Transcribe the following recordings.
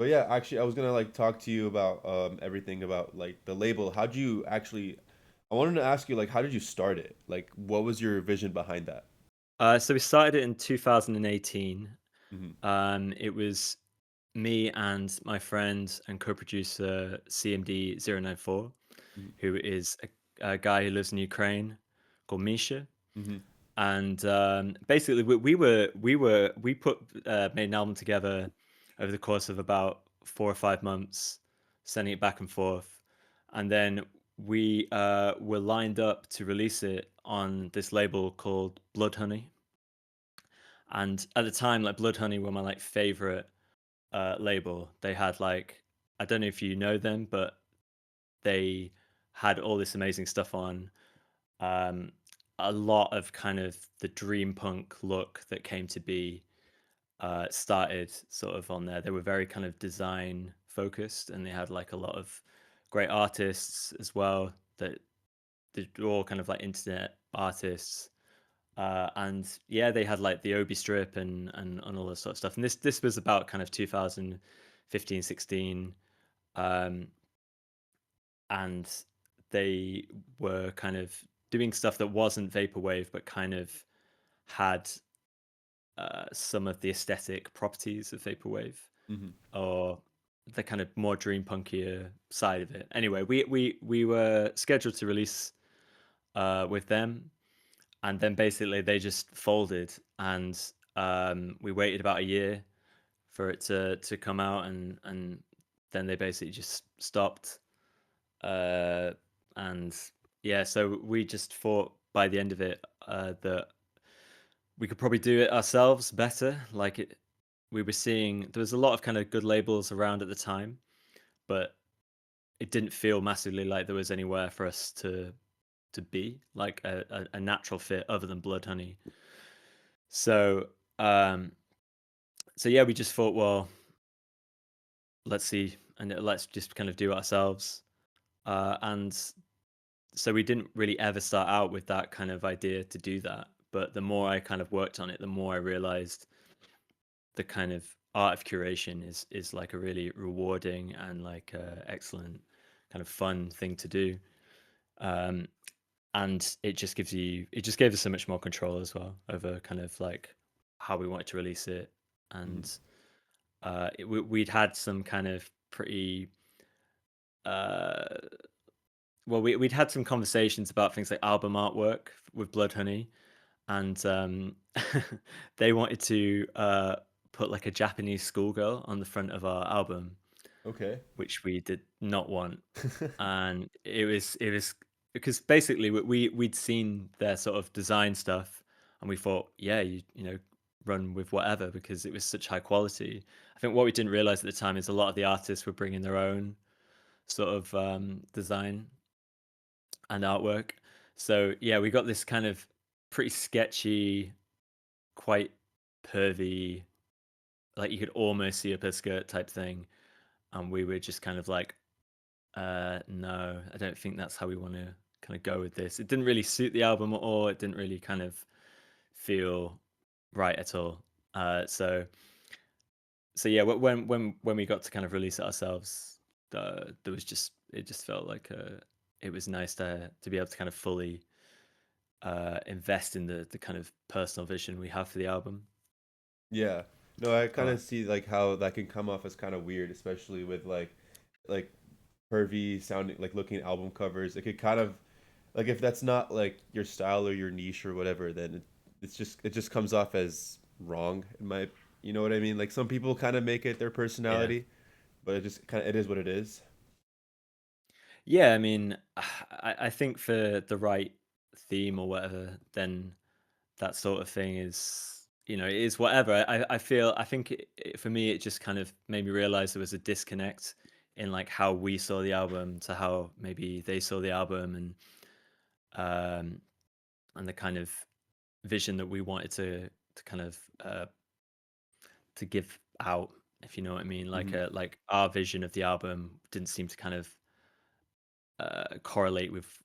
But yeah, actually, I was gonna like talk to you about everything about like the label. How'd you actually? I wanted to ask you like, how did you start it? Like, what was your vision behind that? So we started it in 2018. Hmm. It was me and my friend and co-producer CMD 094, Hmm. who is a guy who lives in Ukraine called Misha. Hmm. And basically, we made an album together over the course of about 4 or 5 months, sending it back and forth, and then we were lined up to release it on this label called Blood Honey. And at the time, like Blood Honey were my like favorite label. They had like, I don't know if you know them, but they had all this amazing stuff on. Um, a lot of kind of the dream punk look that came to be started sort of on there. They were very kind of design focused, and they had like a lot of great artists as well. That they're all kind of like internet artists. And yeah, they had like the Obi strip and all this sort of stuff. And this was about kind of 2015, 16. Um, and they were kind of doing stuff that wasn't vaporwave, but kind of had some of the aesthetic properties of vaporwave, Hmm. or the kind of more dream punkier side of it. Anyway, we were scheduled to release with them, and then basically they just folded, and we waited about a year for it to come out, and then they basically just stopped. Uh, and yeah, so we just thought by the end of it that we could probably do it ourselves better. We were seeing there was a lot of kind of good labels around at the time, but it didn't feel massively like there was anywhere for us to be like a natural fit other than Blood Honey. So um, so yeah, we just thought, well, let's see, and let's just kind of do it ourselves. And so we didn't really ever start out with that kind of idea to do that. But the more I kind of worked on it, the more I realized the kind of art of curation is like a really rewarding and like excellent kind of fun thing to do. Um, and it just gave us so much more control as well over kind of like how we wanted to release it. Hmm. And we'd had some kind of pretty uh we'd had some conversations about things like album artwork with Blood Honey, and they wanted to put like a Japanese schoolgirl on the front of our album, Okay. which we did not want. And it was because basically we'd seen their sort of design stuff, and we thought, yeah, you know, run with whatever because it was such high quality. I think what we didn't realize at the time is a lot of the artists were bringing their own sort of design and artwork. So yeah, we got this kind of pretty sketchy, quite pervy, like you could almost see up her skirt type thing, and we were just kind of like, no, I don't think that's how we want to kind of go with this. It didn't really suit the album at all. It didn't really kind of feel right at all. So yeah, when we got to kind of release it ourselves, there was just it just felt like it was nice to be able to kind of fully invest in the kind of personal vision we have for the album. Yeah. No, I kind Uh, of see like how that can come off as kind of weird, especially with like pervy sounding like looking at album covers. It could kind of like if that's not like your style or your niche or whatever, then it just comes off as wrong in my, you know what I mean? Like some people kind of make it their yeah, personality, but it just kind of it is what it is. yeah. I mean, I think for the right theme or whatever, then that sort of thing is, you know, it is whatever. I think for me, it just kind of made me realize there was a disconnect in like how we saw the album to how maybe they saw the album, um and the kind of vision that we wanted to kind of to give out, if you know what I mean. Hmm. Like our vision of the album didn't seem to kind of correlate with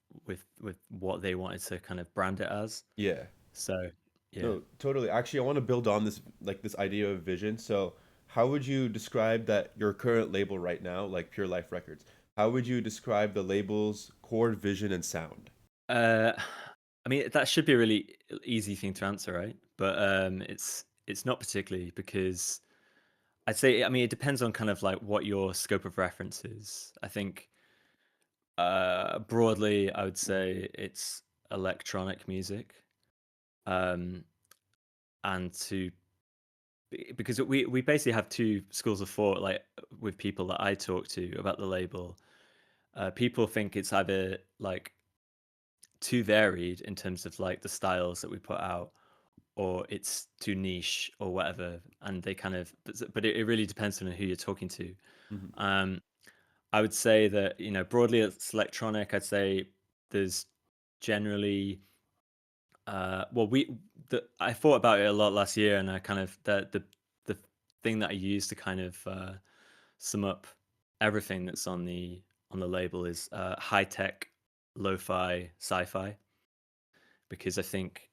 what they wanted to kind of brand it as. Yeah. So yeah. No, totally. Actually, I want to build on this like this idea of vision. So, how would you describe that your current label right now, like Pure Life Records? How would you describe the label's core vision and sound? Uh, I mean, that should be a really easy thing to answer, right? But it's not particularly because I'd say, I mean, it depends on kind of like what your scope of reference is. I think broadly, I would say it's electronic music. Um, and to because we basically have two schools of thought, like with people that I talk to about the label. People think it's either like too varied in terms of like the styles that we put out, or it's too niche or whatever, and they kind of but it really depends on who you're talking to. Hmm. um I would say that, broadly it's electronic. I'd say there's generally well, I thought about it a lot last year, and I kind of the thing that I use to kind of sum up everything that's on the label is high tech, lo-fi, sci-fi, because I think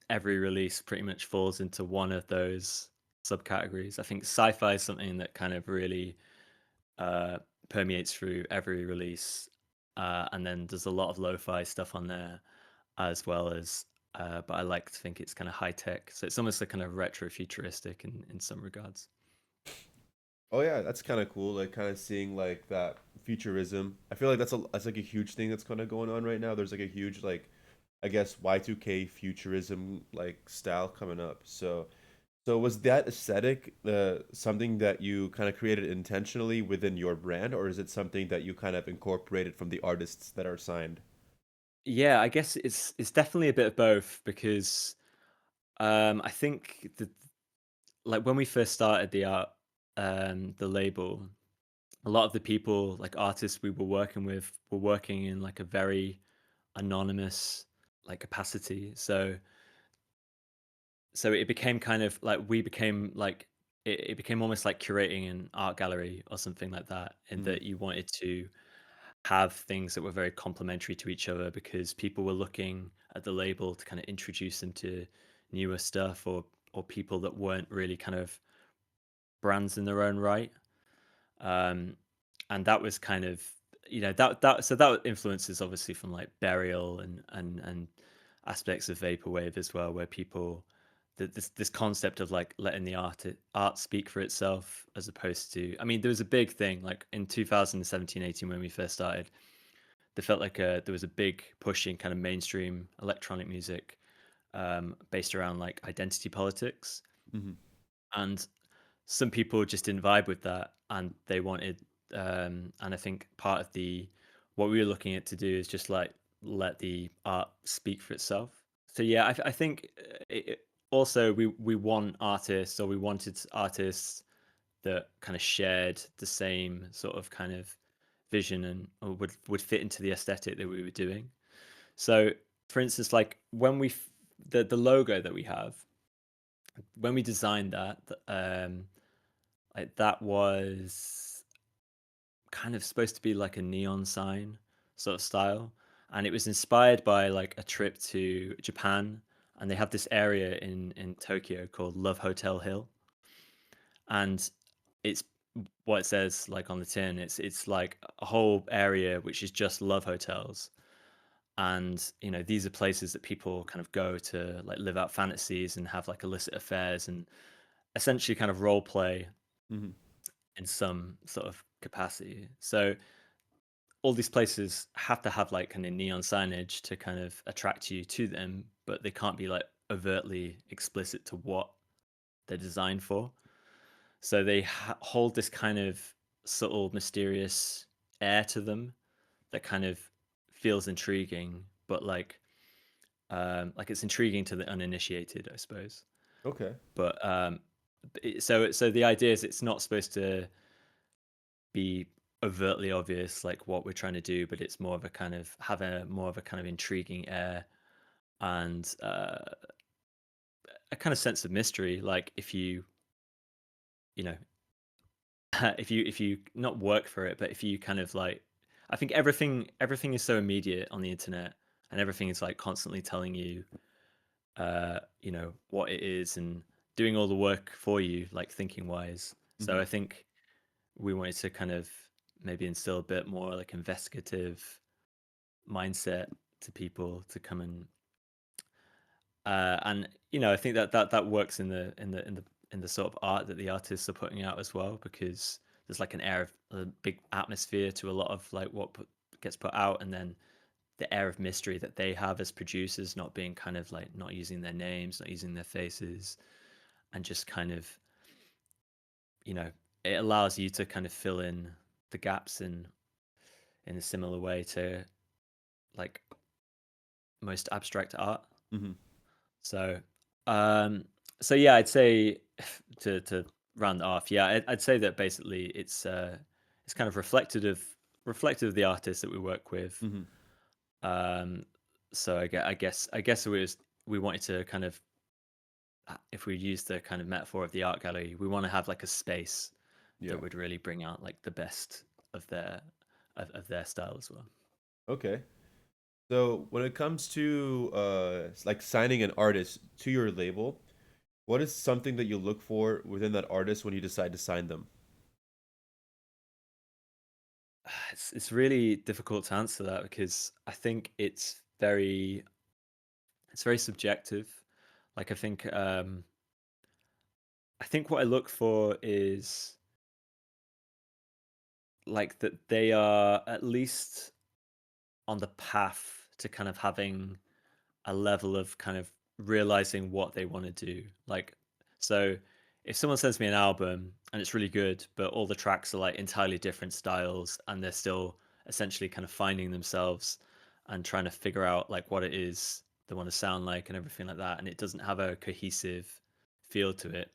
every release pretty much falls into one of those subcategories. I think sci-fi is something that kind of really uh, permeates through every release, and then there's a lot of lo-fi stuff on there as well as. But I like to think it's kind of high tech, so it's almost like kind of retro futuristic in some regards. Oh yeah, that's kind of cool. Like kind of seeing like that futurism. I feel like that's like a huge thing that's kind of going on right now. There's like a huge like I guess Y2K futurism like style coming up. So was that aesthetic something that you kind of created intentionally within your brand, or is it something that you kind of incorporated from the artists that are signed? Yeah, I guess it's definitely a bit of both because I think that like when we first started the label, a lot of the people, like artists we were working with, were working in like a very anonymous like capacity. So it became kind of like we became like it became almost like curating an art gallery or something like that, in Hmm. that you wanted to have things that were very complementary to each other because people were looking at the label to kind of introduce them to newer stuff, or people that weren't really kind of brands in their own right. um and that was kind of, that influences obviously from like burial and aspects of vaporwave as well, where people, this concept of like letting the art speak for itself, as opposed to, I mean, there was a big thing like in 2017-18 when we first started. There felt like there was a big push in kind of mainstream electronic music, based around like identity politics, Hmm. and some people just didn't vibe with that, and they wanted, and I think part of the what we were looking at to do is just like let the art speak for itself. So yeah, I think also we want artists, or we wanted artists that kind of shared the same sort of kind of vision, and or would fit into the aesthetic that we were doing. So for instance, like when the logo that we have, when we designed that, like that was kind of supposed to be like a neon sign sort of style, and it was inspired by like a trip to Japan, and they have this area in Tokyo called Love Hotel Hill, and it's what it says like on the tin. It's like a whole area which is just love hotels, and these are places that people kind of go to like live out fantasies and have like illicit affairs and essentially kind of role play Hmm. in some sort of capacity. So all these places have to have like kind of neon signage to kind of attract you to them, but they can't be like overtly explicit to what they're designed for. So they hold this kind of subtle, mysterious air to them that kind of feels intriguing, but like it's intriguing to the uninitiated, I suppose. Okay. But so the idea is it's not supposed to be overtly obvious like what we're trying to do, but it's more of a kind of have a more of a kind of intriguing air, and a kind of sense of mystery. Like if you know if you not work for it, but if you kind of like, I think everything is so immediate on the internet, and everything is like constantly telling you what it is, and doing all the work for you, like thinking wise. So Hmm. I think we wanted to kind of maybe instill a bit more like investigative mindset to people to come and I think that works in the sort of art that the artists are putting out as well, because there's like an air of a big atmosphere to a lot of like gets put out, and then the air of mystery that they have as producers, not being kind of like not using their names, not using their faces, and just kind of, you know, it allows you to kind of fill in the gaps in a similar way to like most abstract art. Hmm. So, um, so yeah, I'd say to round it off, yeah, I'd say that basically it's kind of reflective of the artists that we work with. Hmm. Um, so I guess it was we wanted to kind of if we use the kind of metaphor of the art gallery, we want to have like a space that Yeah. would really bring out like the best of of their style as well. Okay. So when it comes to like signing an artist to your label, what is something that you look for within that artist when you decide to sign them? It's really difficult to answer that because I think it's very subjective. Like I think what I look for is like that they are at least on the path to kind of having a level of kind of realizing what they want to do. Like, so if someone sends me an album and it's really good, but all the tracks are like entirely different styles and they're still essentially kind of finding themselves and trying to figure out like what it is they want to sound like and everything like that, and it doesn't have a cohesive feel to it,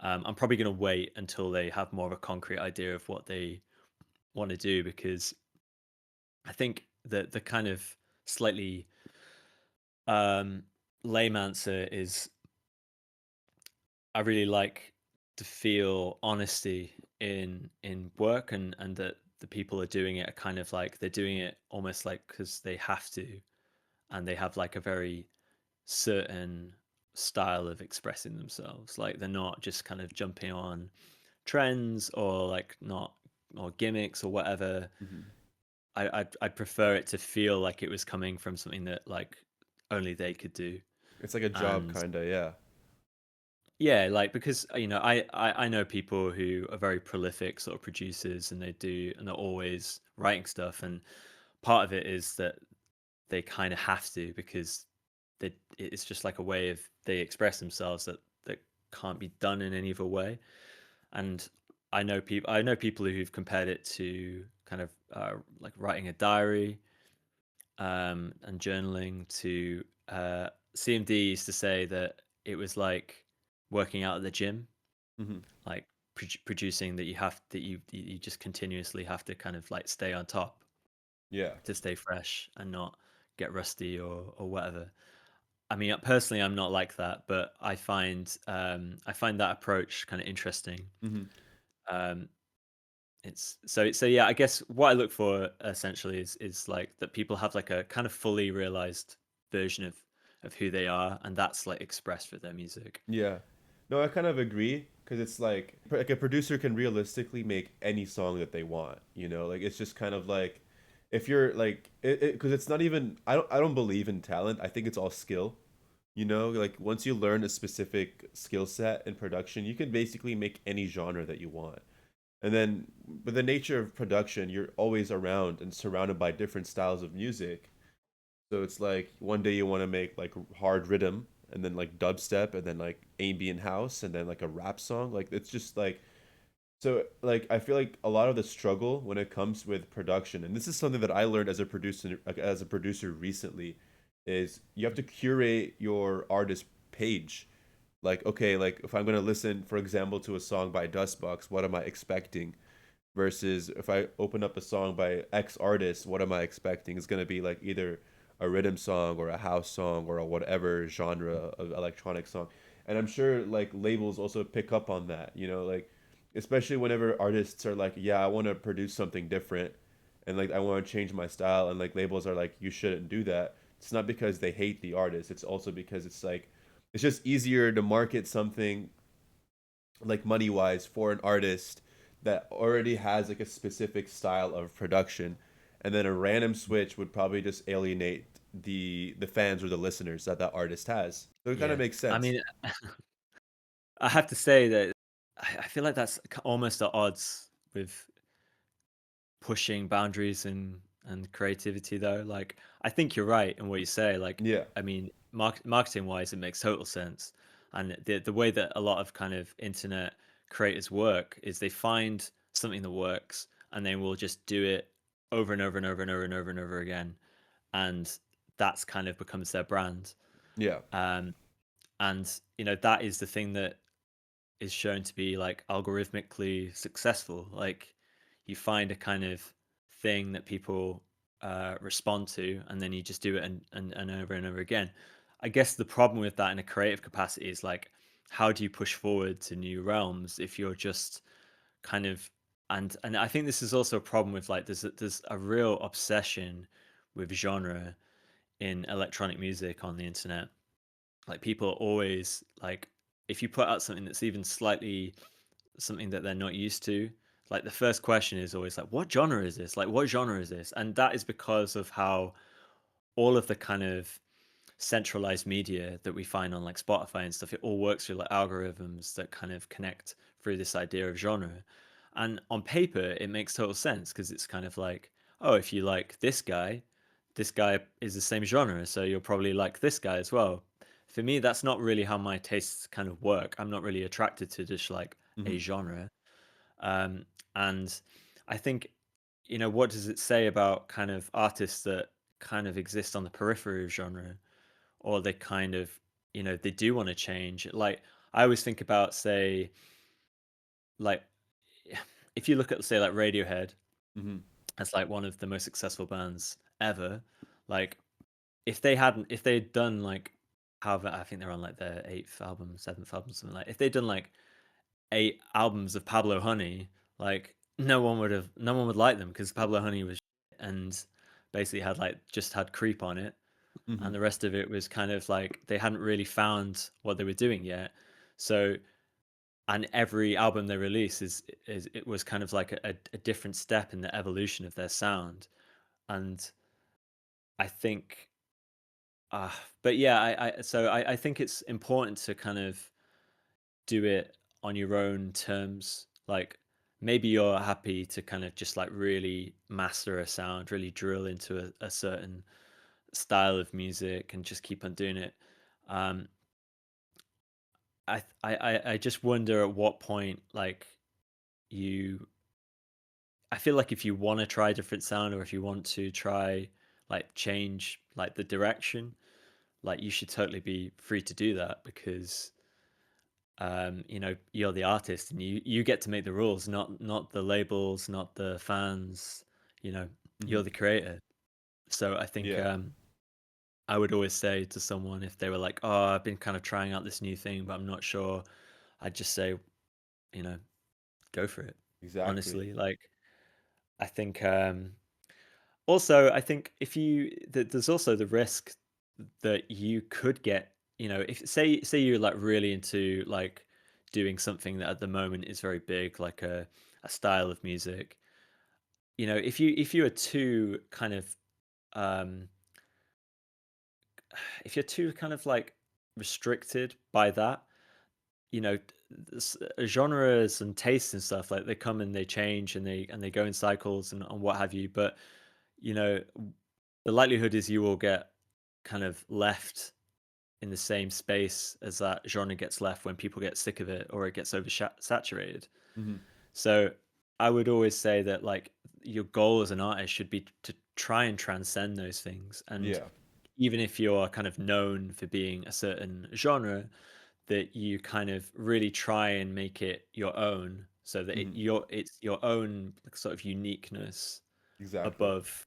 I'm probably going to wait until they have more of a concrete idea of what they want to do, because I think that the kind of slightly um, lame answer is I really like to feel honesty in work, and that the people are doing it are kind of like they're doing it almost like because they have to, and they have like a very certain style of expressing themselves. Like they're not just kind of jumping on trends or like not or gimmicks or whatever. Hmm. I'd prefer it to feel like it was coming from something that like only they could do. It's like a job, And kind of, yeah. yeah, like because I know people who are very prolific sort of producers, and they're always writing stuff, and part of it is that they kind of have to, because it's just like a way of they express themselves that can't be done in any other way. And I know people who've compared it to kind of like writing a diary, and journaling to CMD used to say that it was like working out at the gym, Hmm. like producing that you just continuously have to kind of like stay on top Yeah. to stay fresh and not get rusty or whatever. I mean, personally, I'm not like that, but I find that approach kind of interesting. Hmm. Um, it's so yeah. I guess what I look for essentially is like that people have like a kind of fully realized version of who they are, and that's like expressed with their music. Yeah. No, I kind of agree because it's like a producer can realistically make any song that they want, you know? Like it's just kind of like if you're like it because it's not even I don't believe in talent. I think it's all skill. You know, like once you learn a specific skill set in production, you can basically make any genre that you want. And then with the nature of production, you're always around and surrounded by different styles of music. So it's like one day you want to make like hard rhythm and then like dubstep and then like ambient house and then like a rap song. Like it's just like so like I feel like a lot of the struggle when it comes with production, and this is something that I learned as a producer recently, is you have to curate your artist page. Like okay, like if I'm gonna listen, for example, to a song by Dustbx, what am I expecting? Versus if I open up a song by X artist, what am I expecting? It's gonna be like either a rhythm song or a house song or a whatever genre of electronic song. And I'm sure like labels also pick up on that, you know, like especially whenever artists are like, yeah, I want to produce something different and like I want to change my style, and like labels are like, you shouldn't do that. It's not because they hate the artist. It's also because it's like it's just easier to market something like money wise for an artist that already has like a specific style of production, and then a random switch would probably just alienate the fans or the listeners that that artist has. So it kind of Yeah. makes I sense. mean, I have to say that I feel like that's almost at odds with pushing boundaries and creativity though. Like I think you're right in what you say. Like Yeah. I mean, marketing wise, it makes total sense. And the way that a lot of kind of internet creators work is they find something that works and they will just do it over and over and over and over and over and over again. And that's kind of becomes their brand. Yeah. Um, and that is the thing that is shown to be like algorithmically successful. Like you find a kind of thing that people respond to, and then you just do it and over and over again. I guess the problem with that in a creative capacity is like, how do you push forward to new realms if you're just kind of and I think this is also a problem with like there's a real obsession with genre in electronic music on the internet. Like people are always like, if you put out something that's even slightly something that they're not used to, like the first question is always like, what genre is this? Like, what genre is this? And that is because of how all of the kind of centralized media that we find on like Spotify and stuff, it all works through like algorithms that kind of connect through this idea of genre. And on paper, it makes total sense because it's kind of like, oh, if you like this guy is the same genre, so you'll probably like this guy as well. For me, that's not really how my tastes kind of work. I'm not really attracted to just like a Hmm. genre. Um, and I think, what does it say about kind of artists that kind of exist on the periphery of genre, or they kind of, they do want to change? Like, I always think about, say, like, if you look at, say, like Radiohead, Hmm. as like one of the most successful bands ever, like, if they'd done like, however, I think they're on like their eighth album, seventh album, something like, if they'd done like 8 albums of Pablo Honey, like no one would like them because Pablo Honey was shit and basically had like just had creep on it, Hmm. and the rest of it was kind of like they hadn't really found what they were doing yet. So and every album they release is it was kind of like a different step in the evolution of their sound. And I think but yeah, I think it's important to kind of do it on your own terms. Like maybe you're happy to kind of just like really master a sound, really drill into a certain style of music and just keep on doing it. Um, I just wonder at what point like you. I feel like if you want to try a different sound or if you want to try like change like the direction, like you should totally be free to do that because you're the artist and you get to make the rules, not the labels, not the fans. you know Hmm. you're the creator. So I think Yeah. I would always say to someone if they were like, oh, I've been kind of trying out this new thing but I'm not sure, I'd just say, you know go for it. Exactly. Honestly, like I think also I think if there's also the risk that you could get, if say you're like really into like doing something that at the moment is very big, like a style of music. If you are too kind of um if you're too kind of like restricted by that, you know genres and tastes and stuff, like they come and they change and they go in cycles and what have you. But you know the likelihood is you will get kind of left in the same space as that genre gets left when people get sick of it or it gets oversaturated. Hmm. So I would always say that like your goal as an artist should be to try and transcend those things. And Yeah. even if you're kind of known for being a certain genre, that you kind of really try and make it your own so that Hmm. it's your own like, sort of uniqueness Exactly. above.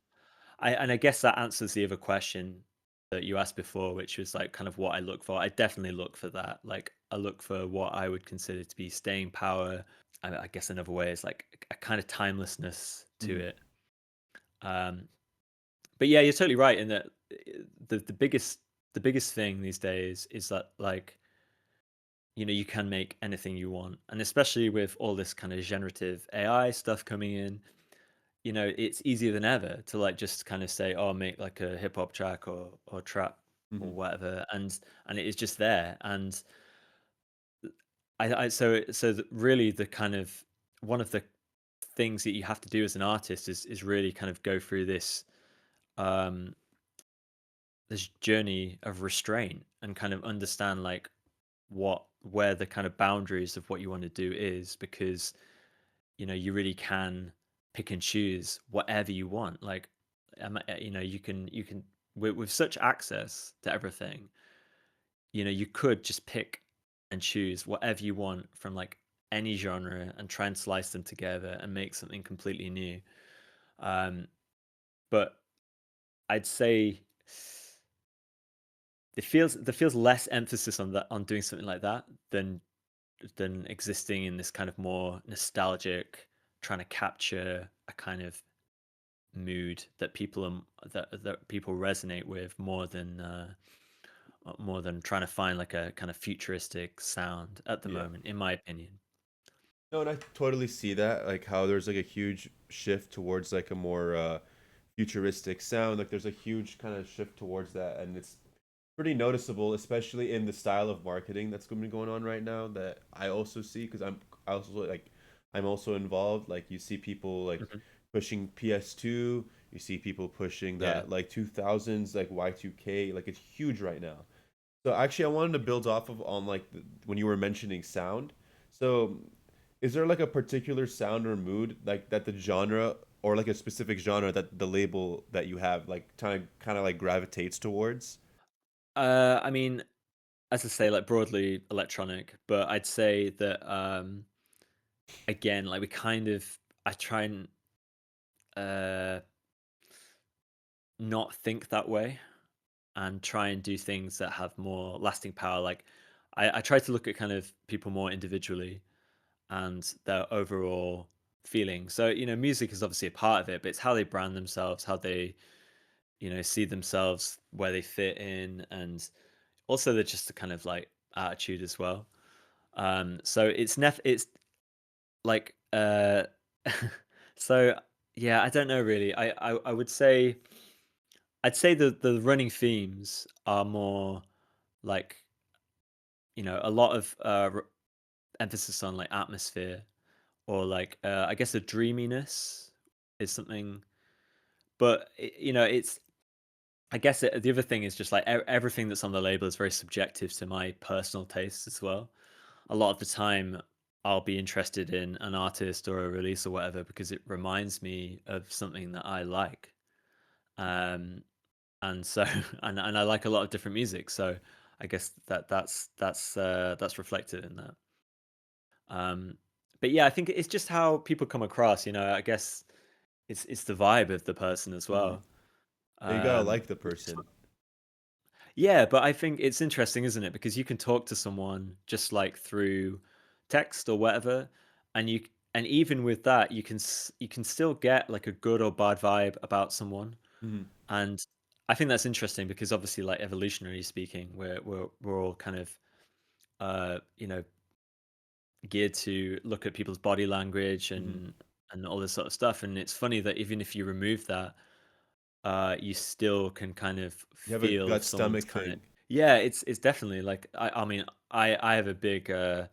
I guess that answers the other question that you asked before, which was like kind of what I look for. I definitely look for that. Like I look for what I would consider to be staying power. I guess another way is like a kind of timelessness to Hmm. it. Um, but yeah, you're totally right in that the biggest. the biggest thing these days is that like, you can make anything you want. And especially with all this kind of generative AI stuff coming in, it's easier than ever to like just kind of say, "Oh, make like a hip hop track or trap or Hmm. whatever," and it is just there. And really the kind of one of the things that you have to do as an artist is really kind of go through um this journey of restraint and kind of understand like where the kind of boundaries of what you want to do is, because you really can pick and choose whatever you want. Like, you can with such access to everything, you could just pick and choose whatever you want from like any genre and try and slice them together and make something completely new. Um, but I'd say there feels less emphasis on that, on doing something like that, than existing in this kind of more nostalgic, trying to capture a kind of mood that that people resonate with more than trying to find like a kind of futuristic sound at the Yeah. moment, in my opinion. No, and I totally see that, like how there's like a huge shift towards like a more futuristic sound. Like there's a huge kind of shift towards that, and it's pretty noticeable, especially in the style of marketing that's going to be going on right now. That I also see because I'm also involved. Like you see people like Mhm. pushing PS2. You see people pushing Yeah. that like 2000s like Y2K. Like it's huge right now. So actually, I wanted to build off of on like when you were mentioning sound. So, is there like a particular sound or mood like that the genre or like a specific genre that the label that you have like kind of like gravitates towards? I mean, as I say, like broadly electronic, but I'd say that again, like we kind of I try and uh not think that way and try and do things that have more lasting power. Like I try to look at kind of people more individually and their overall feeling. So, music is obviously a part of it, but it's how they brand themselves, how they, see themselves, where they fit in, and also they're just the kind of like attitude as well. So it's like so yeah, I don't know really. I would say I'd say the running themes are more like, a lot of emphasis on like atmosphere, or like I guess a dreaminess is something. But it's, I guess the other thing is just like everything that's on the label is very subjective to my personal tastes as well. A lot of the time, I'll be interested in an artist or a release or whatever because it reminds me of something that I like. Um, and so and I like a lot of different music, so I guess that's reflected in that. Um, but yeah, I think it's just how people come across. I guess it's the vibe of the person as Hmm. well. You gotta Um, like the which is person. Yeah, but I think it's interesting, isn't it? Because you can talk to someone just like through text or whatever, and and even with that, you can still get like a good or bad vibe about someone. Hmm. And I think that's interesting because obviously, like evolutionary speaking, we're all kind of geared to look at people's body language Hmm. and all this sort of stuff. And it's funny that even if you remove that, you still can kind of You have a feel if gut someone's stomach kind of, thing. yeah, it's definitely like I mean I have a big I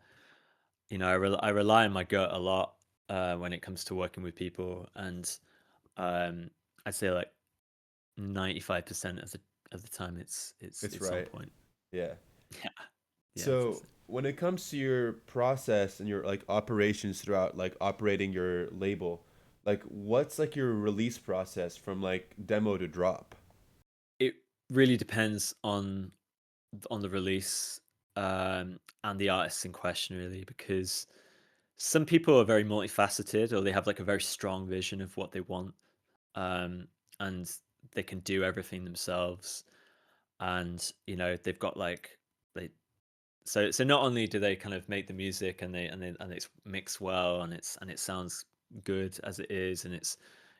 rely on my gut a lot when it comes to working with people, and um I'd say like 95% of the time It's it's on right. point. Yeah. Yeah, yeah, So when it comes to your process and your like operations throughout like operating your label, like what's like your release process from like demo to drop? it really depends on the release, and the artists in question, really, because some people are very multifaceted, or they have like a very strong vision of what they want, um, and they can do everything themselves. And they've got like they so not only do they kind of make the music, and it's mixed well, and it sounds good as it is, and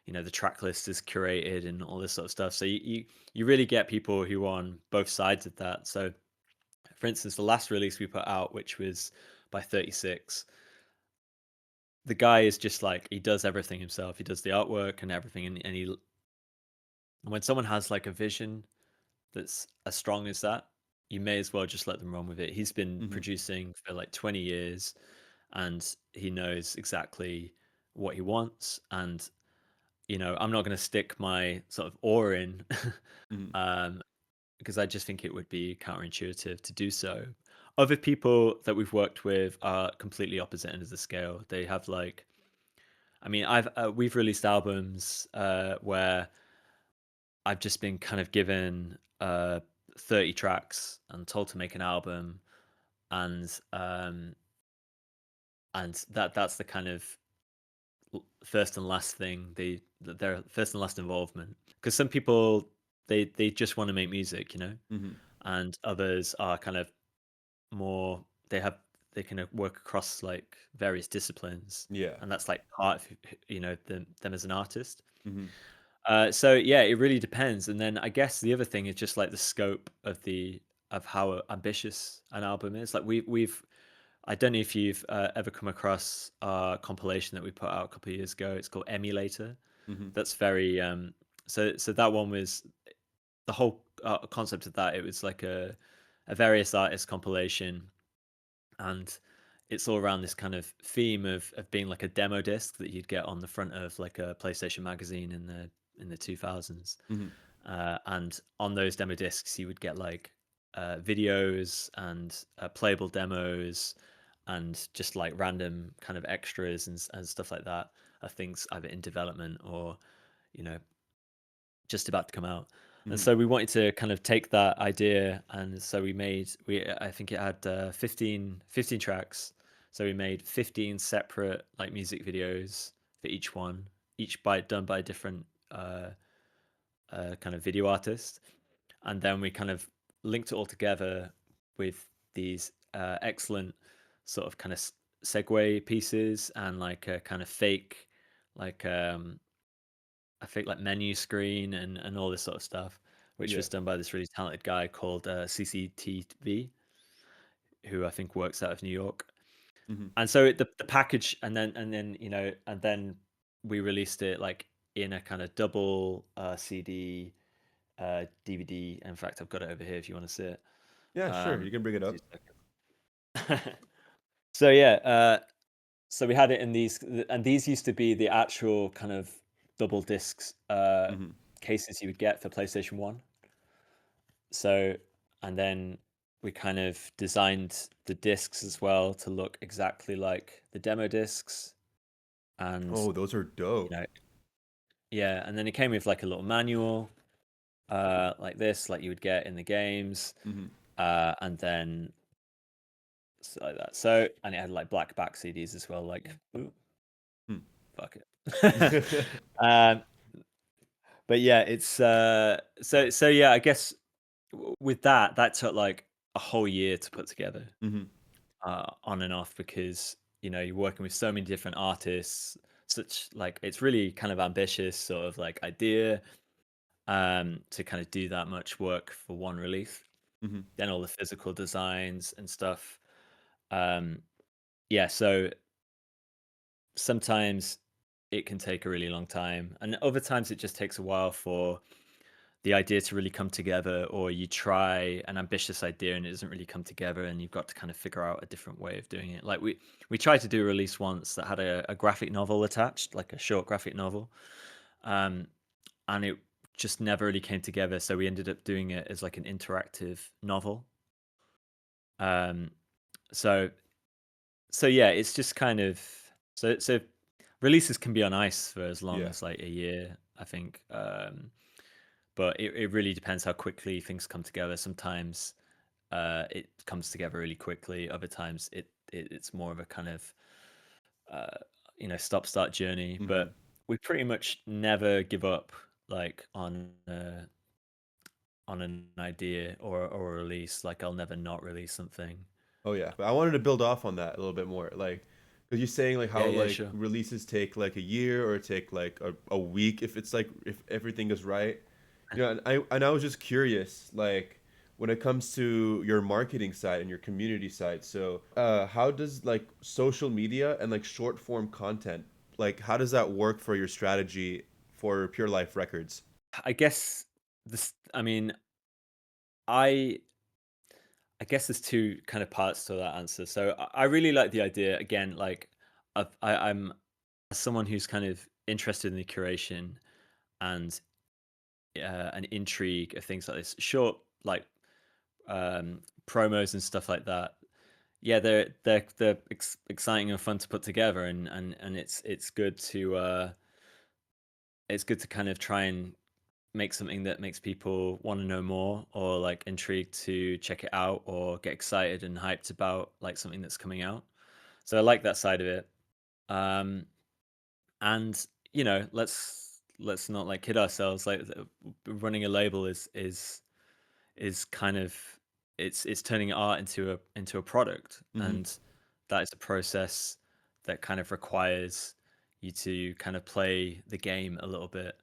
the track list is curated and all this sort of stuff. So you really get people who are on both sides of that. So for instance, the last release we put out, which was by 36, the guy is just like, he does everything himself. He does the artwork and everything, and when someone has like a vision that's as strong as that, you may as well just let them run with it. He's been Hmm. producing for like 20 years, and he knows exactly what he wants. And I'm not going to stick my sort of oar in, Hmm. um, because I just think it would be counterintuitive to do so. Other people that we've worked with are completely opposite end of the scale. They have like, I mean, we've released albums where I've just been kind of given 30 tracks and told to make an album, and that's the kind of first and last thing, their first and last involvement. Because some people, they just want to make music, Hmm. and others are kind of more, they can work across like various disciplines, Yeah. and that's like part of them as an artist. Hmm. So yeah, it really depends. And then I guess the other thing is just like the scope of how ambitious an album is. Like we've I don't know if you've ever come across our compilation that we put out a couple of years ago. It's called Emulator. Hmm. That's very so that one was the whole concept of that. It was like a various artists compilation, and it's all around this kind of theme of being like a demo disc that you'd get on the front of like a PlayStation magazine in the 2000s. Hmm. And on those demo discs, you would get like videos and playable demos and just like random kind of extras and stuff like that of things either in development or you know just about to come out. And Hmm. so we wanted to kind of take that idea, and so we I think it had 15 tracks. So we made 15 separate like music videos for each one, each by done by a different kind of video artist. And then we kind of linked it all together with these excellent sort of kind of segue pieces and like a kind of like a fake like menu screen and all this sort of stuff, which Yeah. was done by this really talented guy called CCTV, who I think works out of New York. Hmm. And so the package, and then we released it like in a kind of double CD, DVD. In fact, I've got it over here if you want to see it. Yeah, sure. You Um, can bring it two up. seconds. So yeah, so we had it in these, and these used to be the actual kind of double discs Hmm. cases you would get for PlayStation One. So, and then we kind of designed the discs as well to look exactly like the demo discs, and Oh, those are you dope. know, yeah, and then it came with like a little manual, like this, like you would get in the games, Hmm. and then so like that. So, and it had like black back CDs as well. Like, ooh, Hmm. fuck it. um, but yeah, it's so yeah. I guess with that took like a whole year to put together, Hmm. on and off, because you're working with so many different artists. Such like it's really kind of ambitious sort of like idea, to kind of do that much work for one release. Hmm. Then all the physical designs and stuff. Um, yeah, so sometimes it can take a really long time, and other times it just takes a while for the idea to really come together, or you try an ambitious idea and it doesn't really come together, and you've got to kind of figure out a different way of doing it. Like we tried to do a release once that had a graphic novel attached, like a short graphic novel, um, and it just never really came together. So we ended up doing it as like an interactive novel. Um, so so yeah, it's just kind of, so releases can be on ice for as long Yeah. as like a year, I think. But it really depends how quickly things come together. Sometimes it comes together really quickly. Other times it's more of a kind of uh, stop start journey. Hmm. But we pretty much never give up like on an idea or a release. Like I'll never not release something. Oh yeah, but I wanted to build off on that a little bit more. Like, Because you're saying like Yeah, how yeah, like sure. releases take like a year or take like a week if it's like if everything is right. You know, and I was just curious, like when it comes to your marketing side and your community side. So, how does like social media and like short form content, like how does that work for your strategy for Pure Life Records? I guess this. I mean, I I guess there's two kind of parts to that answer. So I really like the idea. Again, like I'm someone who's kind of interested in the curation and an intrigue of things like this. Short, like promos and stuff like that. Yeah, they're exciting and fun to put together, and it's good to kind of try and make something that makes people want to know more, or like intrigued to check it out, or get excited and hyped about like something that's coming out. So I like that side of it. Um, and let's not like kid ourselves. Like running a label is kind of it's turning art into a product, Mm-hmm. and that is a process that kind of requires you to kind of play the game a little bit.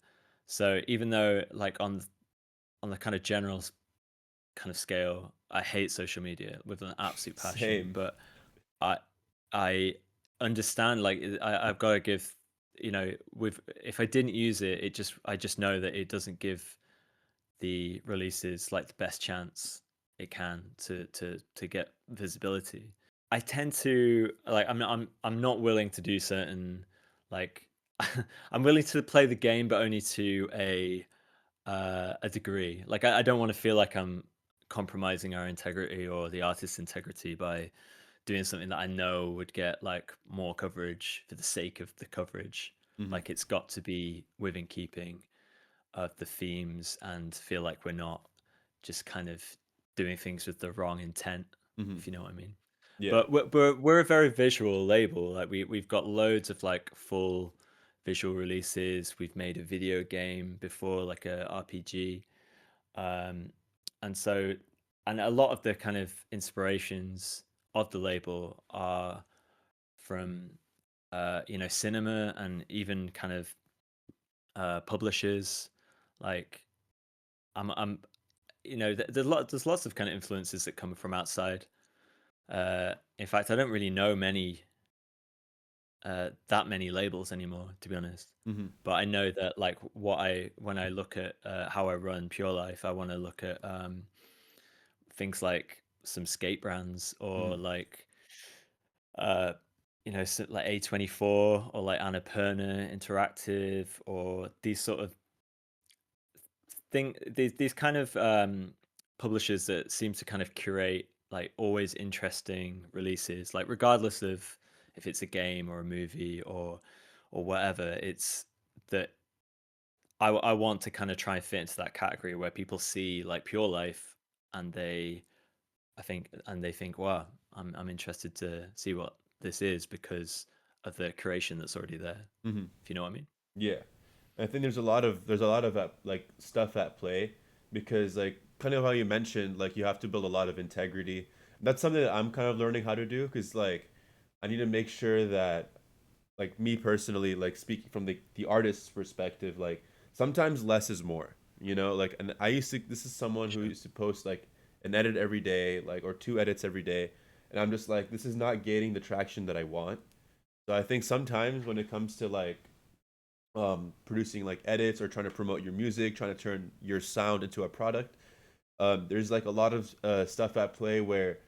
So even though like on the kind of general kind of scale, I hate social media with an absolute passion, Same. but I I understand like I've got to give with if I didn't use it, I just know that it doesn't give the releases like the best chance it can to get visibility. I tend to like I'm not willing to do certain like I'm willing to play the game, but only to a degree. Like I don't want to feel like I'm compromising our integrity or the artist's integrity by doing something that I know would get like more coverage for the sake of the coverage. Mm-hmm. Like it's got to be within keeping of the themes and feel like we're not just kind of doing things with the wrong intent, Mm-hmm. if you know what I mean. Yeah. But we're a very visual label. Like we've got loads of like full visual releases. We've made a video game before, like a RPG, um, and so and a lot of the kind of inspirations of the label are from cinema and even kind of publishers. Like I'm there's lots of kind of influences that come from outside. In fact, I don't really know that many labels anymore, to be honest. Mm-hmm. But I know that like when I look at how I run Pure Life, I want to look at things like some skate brands, Mm-hmm. or like uh, like A24, or like Annapurna Interactive, or these sort of these kind of publishers that seem to kind of curate like always interesting releases, like regardless of if it's a game or a movie or whatever. It's that I want to kind of try and fit into that category where people see like Pure Life, and they think, wow, I'm interested to see what this is because of the creation that's already there, Mm-hmm. if you know what I mean. Yeah. I think there's a lot of like stuff at play because like kind of how you mentioned like you have to build a lot of integrity. That's something that I'm kind of learning how to do because like I need to make sure that like me personally like speaking from the artist's perspective like sometimes less is more, you know, like and I used to this is someone who Sure. used to post like an edit every day like or two edits every day and I'm just like this is not gaining the traction that I want. So I think sometimes when it comes to like producing like edits or trying to promote your music, trying to turn your sound into a product. There's like a lot of stuff at play where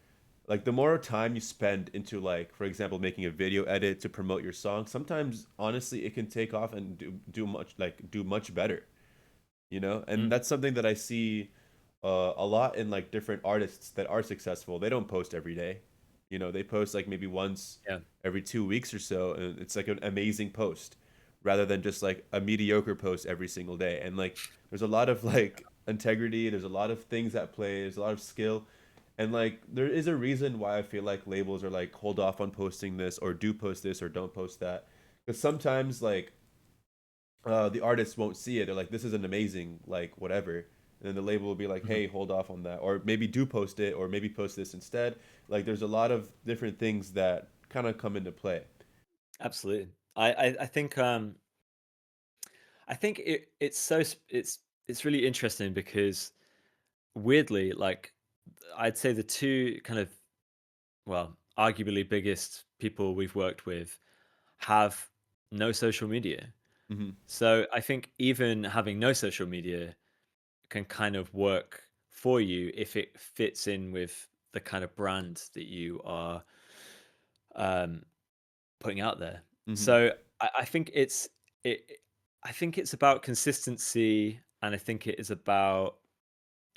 like the more time you spend into like for example making a video edit to promote your song, sometimes honestly it can take off and do much better, you know? And Mm, that's something that I see a lot in like different artists that are successful. They don't post every day. You know, they post like maybe once yeah. every 2 weeks or so, and it's like an amazing post rather than just like a mediocre post every single day. And like there's a lot of like integrity, there's a lot of things at play, there's a lot of skill. And like there is a reason why I feel like labels are like hold off on posting this or do post this or don't post that. Because sometimes like the artists won't see it. They're like, this is an amazing, like, whatever. And then the label will be like, Mhm. hey, hold off on that. Or maybe do post it, or maybe post this instead. Like, there's a lot of different things that kind of come into play. Absolutely. I think it's it's really interesting because weirdly, like I'd say the two kind of, well, arguably biggest people we've worked with have no social media. Hmm. So I think even having no social media can kind of work for you if it fits in with the kind of brand that you are um, putting out there. Hmm. So I think it. I think it's about consistency, and I think it is about,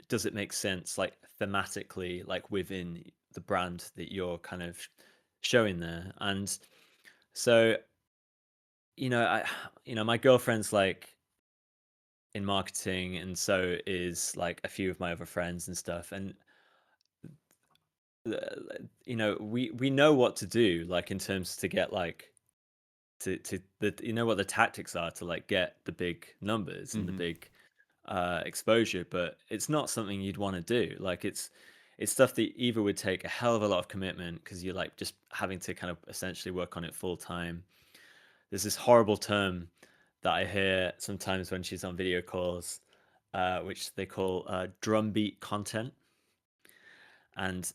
does it make sense, like thematically, like within the brand that you're kind of showing there. And so, I, my girlfriend's like in marketing, and so is like a few of my other friends and stuff. And we know what to do, like in terms to get like to the what the tactics are to like get the big numbers and the Hmm. big exposure, but it's not something you'd want to do. Like it's stuff that either would take a hell of a lot of commitment because you're like just having to kind of essentially work on it full time. There's this horrible term that I hear sometimes when she's on video calls, which they call drumbeat content. And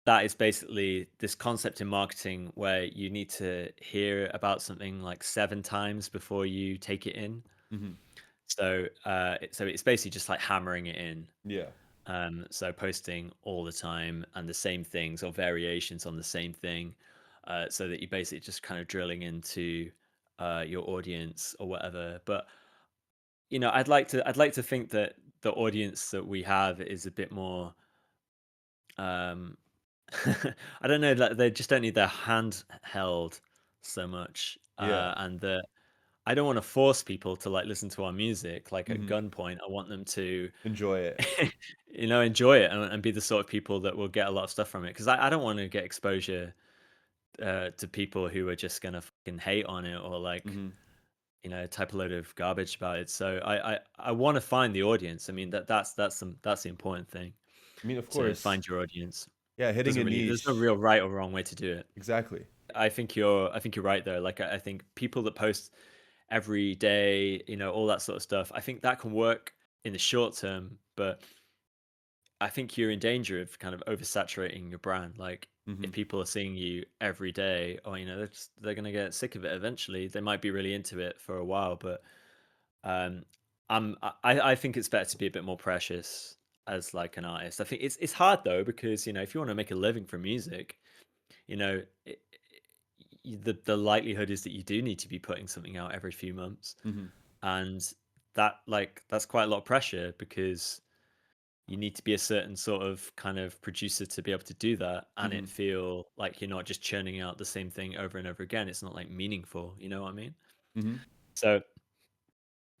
that is basically this concept in marketing where you need to hear about something like 7 times before you take it in. Hmm. So it's basically just like hammering it in. Yeah. So posting all the time and the same things or variations on the same thing, so that you're basically just kind of drilling into your audience or whatever. But I'd like to think that the audience that we have is a bit more. Um, I don't know that they just don't need their hand held so much, Yeah. and that I don't want to force people to like listen to our music like at Hmm. gunpoint. I want them to, Enjoy it. enjoy it and be the sort of people that will get a lot of stuff from it. Because I don't want to get exposure to people who are just gonna fucking hate on it or like Hmm. type a load of garbage about it. So I want to find the audience. I mean that's the important thing, I mean, of to course, find your audience. yeah, hitting Doesn't a really There's no niche. real right or wrong way to do it. Exactly. I think you're right there. Like I think people that post every day, all that sort of stuff, I think that can work in the short term, but I think you're in danger of kind of oversaturating your brand. Like if Hmm. people are seeing you every day, or they're gonna get sick of it eventually. They might be really into it for a while, but um I think it's better to be a bit more precious as like an artist. I think it's hard though, because if you want to make a living from music, you know, it, the likelihood is that you do need to be putting something out every few months, Hmm. and that's quite a lot of pressure because you need to be a certain sort of kind of producer to be able to do that and Hmm. it feel like you're not just churning out the same thing over and over again. It's not like meaningful, you know what I mean? Hmm. So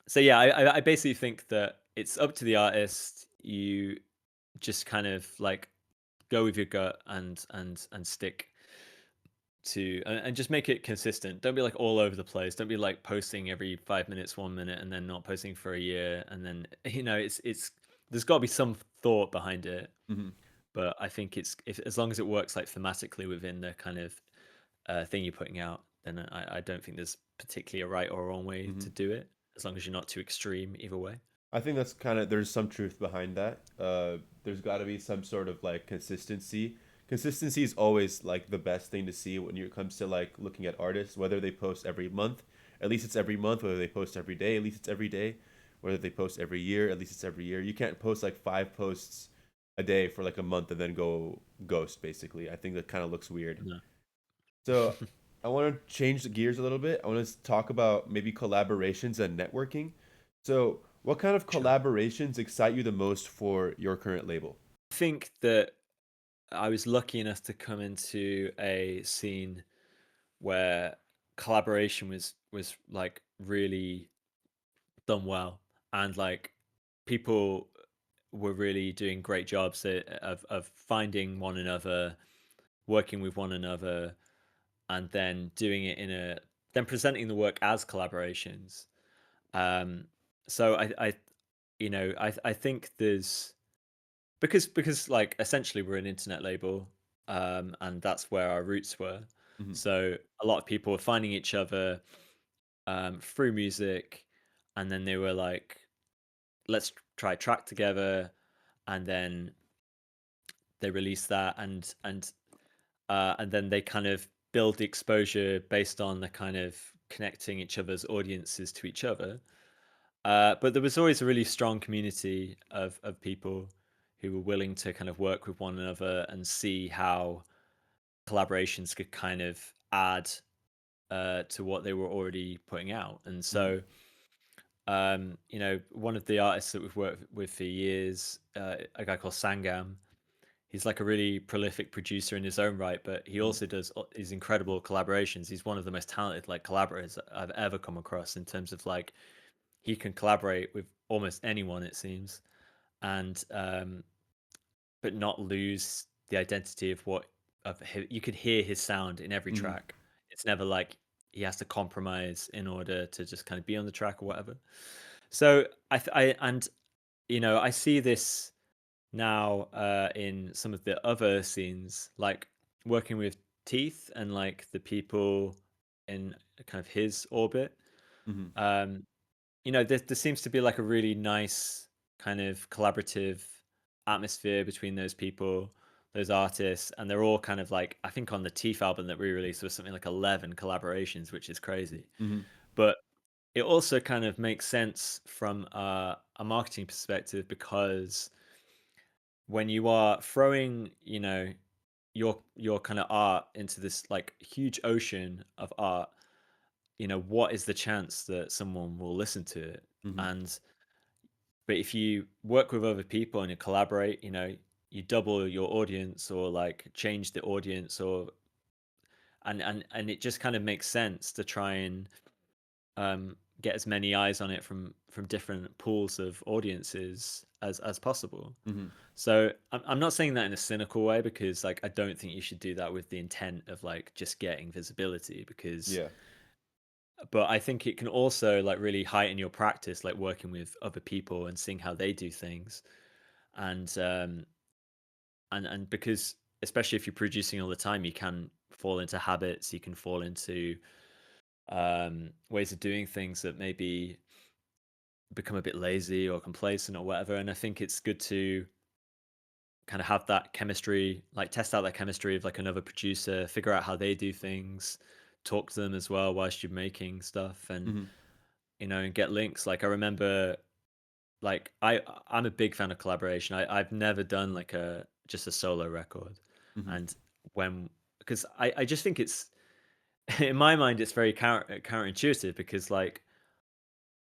so yeah, I basically think that it's up to the artist. You just kind of like go with your gut and stick to, and just make it consistent. Don't be like all over the place. Don't be like posting every 5 minutes, 1 minute, and then not posting for a year. And then it's there's got to be some thought behind it. Hmm. But I think it's, if as long as it works like thematically within the kind of thing you're putting out, then I don't think there's particularly a right or a wrong way Hmm. to do it, as long as you're not too extreme either way. I think that's kind of there's some truth behind that. There's got to be some sort of like consistency. Consistency is always like the best thing to see when it comes to like looking at artists, whether they post every month, at least it's every month, whether they post every day, at least it's every day, whether they post every year, at least it's every year. You can't post like 5 posts a day for like a month and then go ghost basically. I think that kind of looks weird. No. So I want to change the gears a little bit. I want to talk about maybe collaborations and networking. So, what kind of Sure. collaborations excite you the most for your current label? I think that I was lucky enough to come into a scene where collaboration was like really done well, and like people were really doing great jobs of finding one another, working with one another, and then doing it in a then presenting the work as collaborations. Um, so I think there's, because like essentially we're an internet label, and that's where our roots were. Mhm. So a lot of people were finding each other through music, and then they were like, "Let's try a track together," and then they released that, and then they kind of build the exposure based on the kind of connecting each other's audiences to each other. But there was always a really strong community of people who were willing to kind of work with one another and see how collaborations could kind of add to what they were already putting out. And Mhm. so, one of the artists that we've worked with for years, a guy called Sangam, he's like a really prolific producer in his own right, but he Mhm. also does these incredible collaborations. He's one of the most talented like collaborators that I've ever come across in terms of like he can collaborate with almost anyone, it seems, and but not lose the identity of what you could hear his sound in every Mhm. track. It's never like he has to compromise in order to just kind of be on the track or whatever. So I see this now in some of the other scenes, like working with Teeth and like the people in kind of his orbit. Mhm. Um, there seems to be like a really nice kind of collaborative atmosphere between those people, those artists, and they're all kind of like, I think on the Teeth album that we released was something like 11 collaborations, which is crazy. Mhm. But it also kind of makes sense from a marketing perspective because when you are throwing, your kind of art into this like huge ocean of art, what is the chance that someone will listen to it? Mhm. And but if you work with other people and you collaborate, you double your audience or like change the audience or and it just kind of makes sense to try and get as many eyes on it from different pools of audiences as possible. Mhm. So I'm not saying that in a cynical way because like I don't think you should do that with the intent of like just getting visibility because Yeah. but I think it can also like really heighten your practice like working with other people and seeing how they do things and because especially if you're producing all the time you can fall into habits, you can fall into ways of doing things that maybe become a bit lazy or complacent or whatever, and I think it's good to kind of have that chemistry, like test out that chemistry of like another producer, figure out how they do things, talk to them as well whilst you're making stuff, and Mhm. and get links. Like I remember, like I'm a big fan of collaboration. I've never done like a just a solo record, Mhm. and when because I just think it's in my mind it's very counterintuitive because like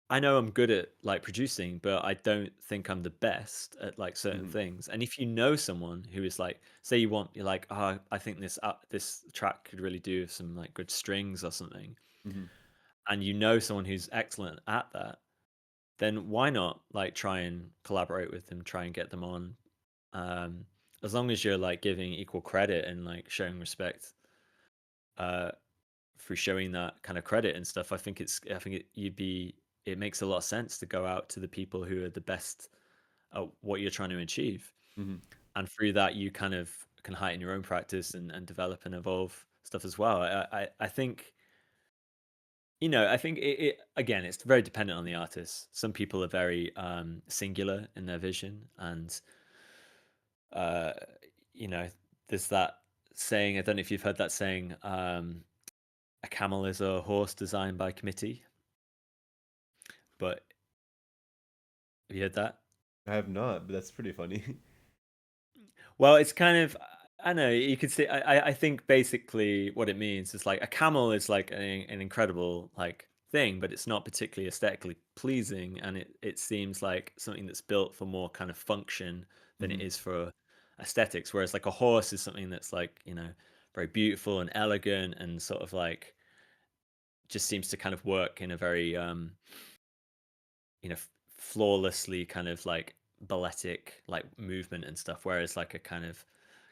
I know I'm good at like producing, but I don't think I'm the best at like certain Mhm. things. And if you know someone who is like, say you're like, oh, I think this track could really do with some like good strings or something, Mhm. and you know someone who's excellent at that, then why not like try and collaborate with them, try and get them on, um, as long as you're like giving equal credit and like showing respect, uh, through showing that kind of credit and stuff. I think it makes a lot of sense to go out to the people who are the best at what you're trying to achieve, Mhm. and through that you kind of can heighten your own practice and develop and evolve stuff as well. I think I think it again it's very dependent on the artist. Some people are very singular in their vision, and uh, you know there's that saying. I don't know if you've heard that saying. A camel is a horse designed by committee, but have you heard that? I have not, but that's pretty funny. Well, it's kind of I don't know. You could say I think basically what it means is like a camel is like an incredible like thing, but it's not particularly aesthetically pleasing, and it seems like something that's built for more kind of function than it Mhm. is for aesthetics. Whereas like a horse is something that's like very beautiful and elegant and sort of like just seems to kind of work in a very flawlessly kind of like balletic like movement and stuff, whereas like a kind of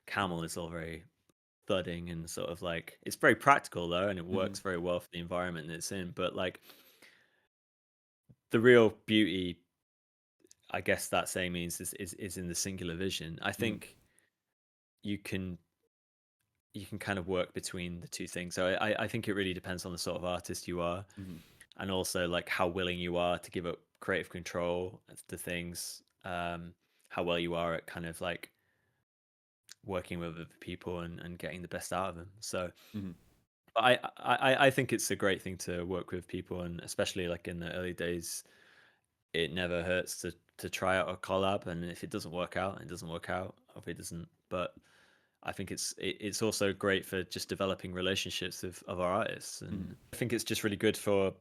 camel is all very thudding and sort of like it's very practical though and it Mhm. works very well for the environment that it's in, but like the real beauty, I guess that saying means is in the singular vision. I Mhm. think you can you can kind of work between the two things. So I think it really depends on the sort of artist you are, Hmm. and also like how willing you are to give up creative control to things, how well you are at kind of like working with other people and getting the best out of them. So Hmm. I think it's a great thing to work with people, and especially like in the early days, it never hurts to try out a collab, and if it doesn't work out, it doesn't work out. Hope it doesn't. But I think it's also great for just developing relationships with other artists, Hmm. and I think it's just really good for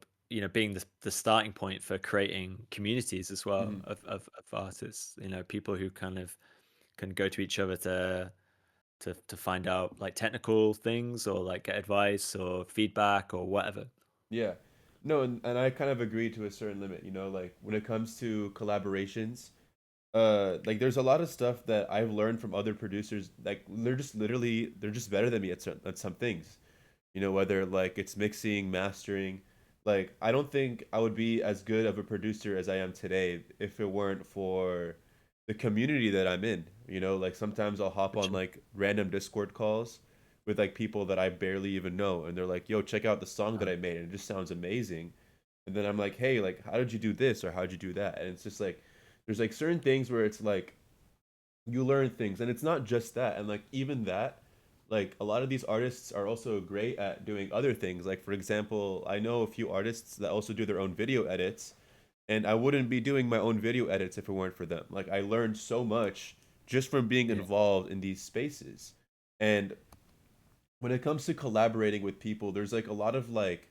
being the starting point for creating communities as well Hmm. of artists. People who kind of can go to each other to find out like technical things or like get advice or feedback or whatever. Yeah. No, and I kind of agree to a certain limit, like when it comes to collaborations, like there's a lot of stuff that I've learned from other producers, like they're just better than me at some things. Whether like it's mixing, mastering. Like I don't think I would be as good of a producer as I am today if it weren't for the community that I'm in. Like sometimes I'll hop on Which, like random Discord calls with like people that I barely even know, and they're like, "Yo, check out the song that uh, I made, and it just sounds amazing." And then I'm like, "Hey, like how did you do this or how did you do that?" And it's just like there's like certain things where it's like you learn things, and it's not just that. And like even that, like a lot of these artists are also great at doing other things. Like for example, I know a few artists that also do their own video edits, and I wouldn't be doing my own video edits if it weren't for them. Like I learned so much just from being yeah, involved in these spaces. And when it comes to collaborating with people, there's like a lot of like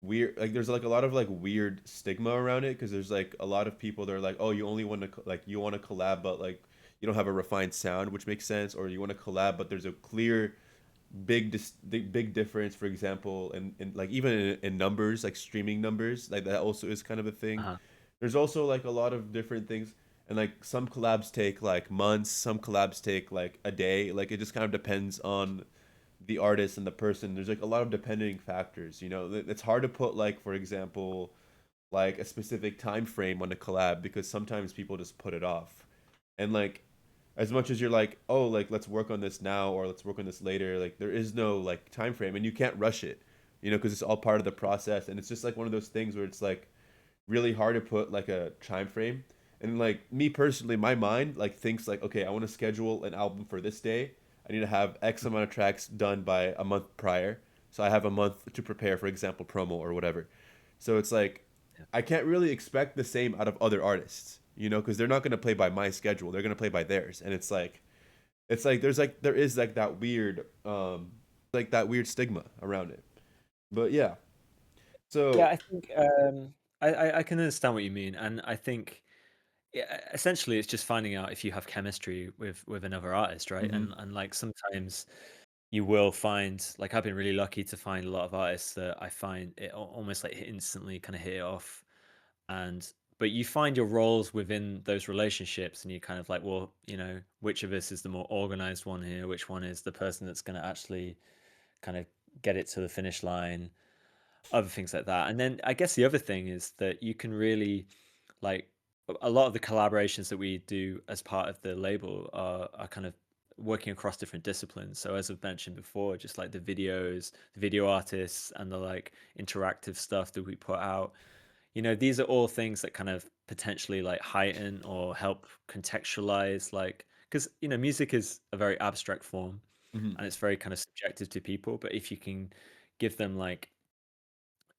weird, like there's like a lot of like weird stigma around it, because there's like a lot of people that are like, oh, you only want to like you want to collab but like you don't have a refined sound, which makes sense, or you want to collab but there's a clear big difference, for example, in like even in numbers, like streaming numbers, like that also is kind of a thing. uh-huh. There's also like a lot of different things, and like some collabs take like months, some collabs take like a day. Like it just kind of depends on the artist and the person. There's like a lot of depending factors. It's hard to put like, for example, like a specific time frame on a collab, because sometimes people just put it off. And like as much as you're like, oh, like let's work on this now or let's work on this later, like there is no like time frame, and you can't rush it, because it's all part of the process. And it's just like one of those things where it's like really hard to put like a time frame. And like me personally, my mind like thinks like, okay, I want to schedule an album for this day. I need to have X amount of tracks done by a month prior. So I have a month to prepare, for example, promo or whatever. So it's like Yeah. I can't really expect the same out of other artists, because they're not going to play by my schedule. They're going to play by theirs. And it's like there is like that weird stigma around it. But yeah. Yeah, So, I think I can understand what you mean, and I think yeah, essentially it's just finding out if you have chemistry with another artist, right? mhm, And like sometimes you will find, like I've been really lucky to find a lot of artists that I find it almost like instantly kind of hit it off, and but you find your roles within those relationships, and you kind of like, well, which of us is the more organized one here, which one is the person that's going to actually kind of get it to the finish line, other things like that. And then I guess the other thing is that you can really like a lot of the collaborations that we do as part of the label are kind of working across different disciplines. So as I've mentioned before, just like the videos, the video artists, and the like interactive stuff that we put out, these are all things that kind of potentially like heighten or help contextualize, like, because music is a very abstract form mhm, and it's very kind of subjective to people, but if you can give them like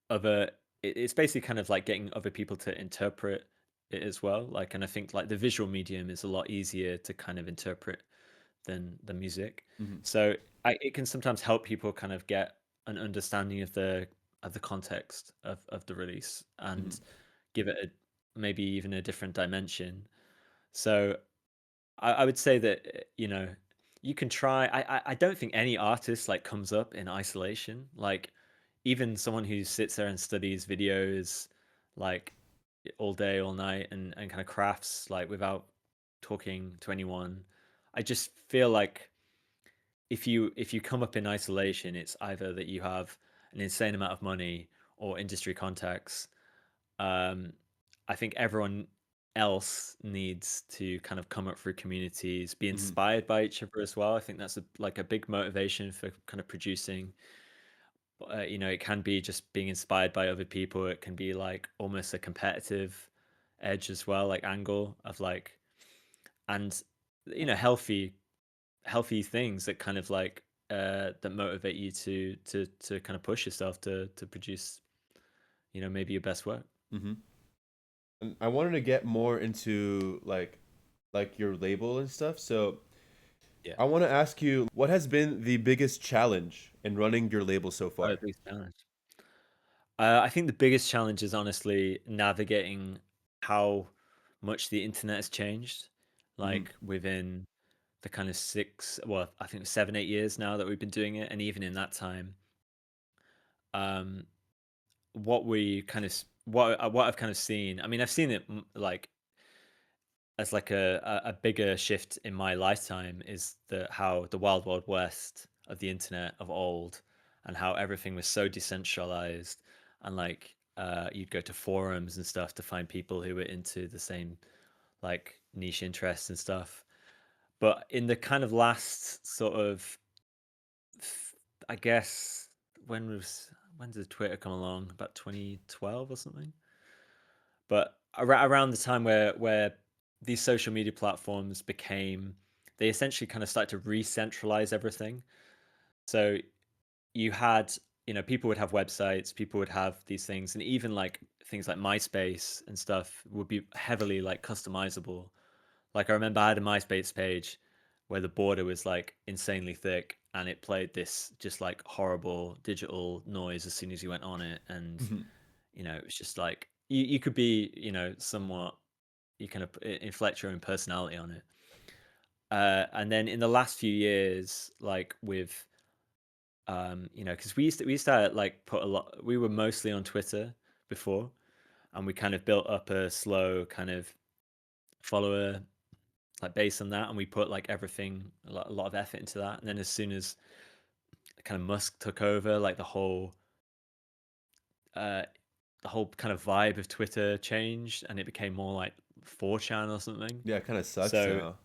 other it's basically kind of like getting other people to interpret it as well, like, and I think like the visual medium is a lot easier to kind of interpret than the music. mhm, So it can sometimes help people kind of get an understanding of the context of the release mhm, and give it maybe even a different dimension. So I would say that you can try. I don't think any artist like comes up in isolation. Like even someone who sits there and studies videos like all day, all night, and kind of crafts like without talking to anyone. I just feel like if you come up in isolation, it's either that you have an insane amount of money or industry contacts. Um, I think everyone else needs to kind of come up through communities, be Hmm. inspired by each other as well. I think that's like a big motivation for kind of producing. It can be just being inspired by other people. It can be like almost a competitive edge as well, like angle of like, and healthy things that kind of like that motivate you to kind of push yourself to produce, maybe your best work. Hmm. And I wanted to get more into like your label and stuff. So Yeah. I want to ask you, what has been the biggest challenge in running your label so Oh, far? big challenge. I think the biggest challenge is honestly navigating how much the internet has changed. Hmm. Like within the kind of well, I think 7, 8 years now that we've been doing it, and even in that time, um, what I've kind of seen. I mean, I've seen it like as like a bigger shift in my lifetime is how the wild wild west of the internet of old, and how everything was so decentralized, and like you'd go to forums and stuff to find people who were into the same like niche interests and stuff. But in the kind of last sort of I guess when did Twitter come along? About 2012 or something. But around the time where these social media platforms became, they essentially kind of started to re-centralize everything. So you had, people would have websites, people would have these things, and even like things like MySpace and stuff would be heavily like customizable. Like I remember I had a MySpace page where the border was like insanely thick, and it played this just like horrible digital noise as soon as you went on it. And Hmm. it was just like you could be, somewhat, you kind of inflect your own personality on it. And then in the last few years, like with because we used to like put a lot. We were mostly on Twitter before, and we kind of built up a slow kind of follower like base on that, and we put like everything a lot of effort into that. And then as soon as kind of Musk took over, like uh the whole kind of vibe of Twitter changed, and it became more like 4chan or something. Yeah, it kind of sucks So, now,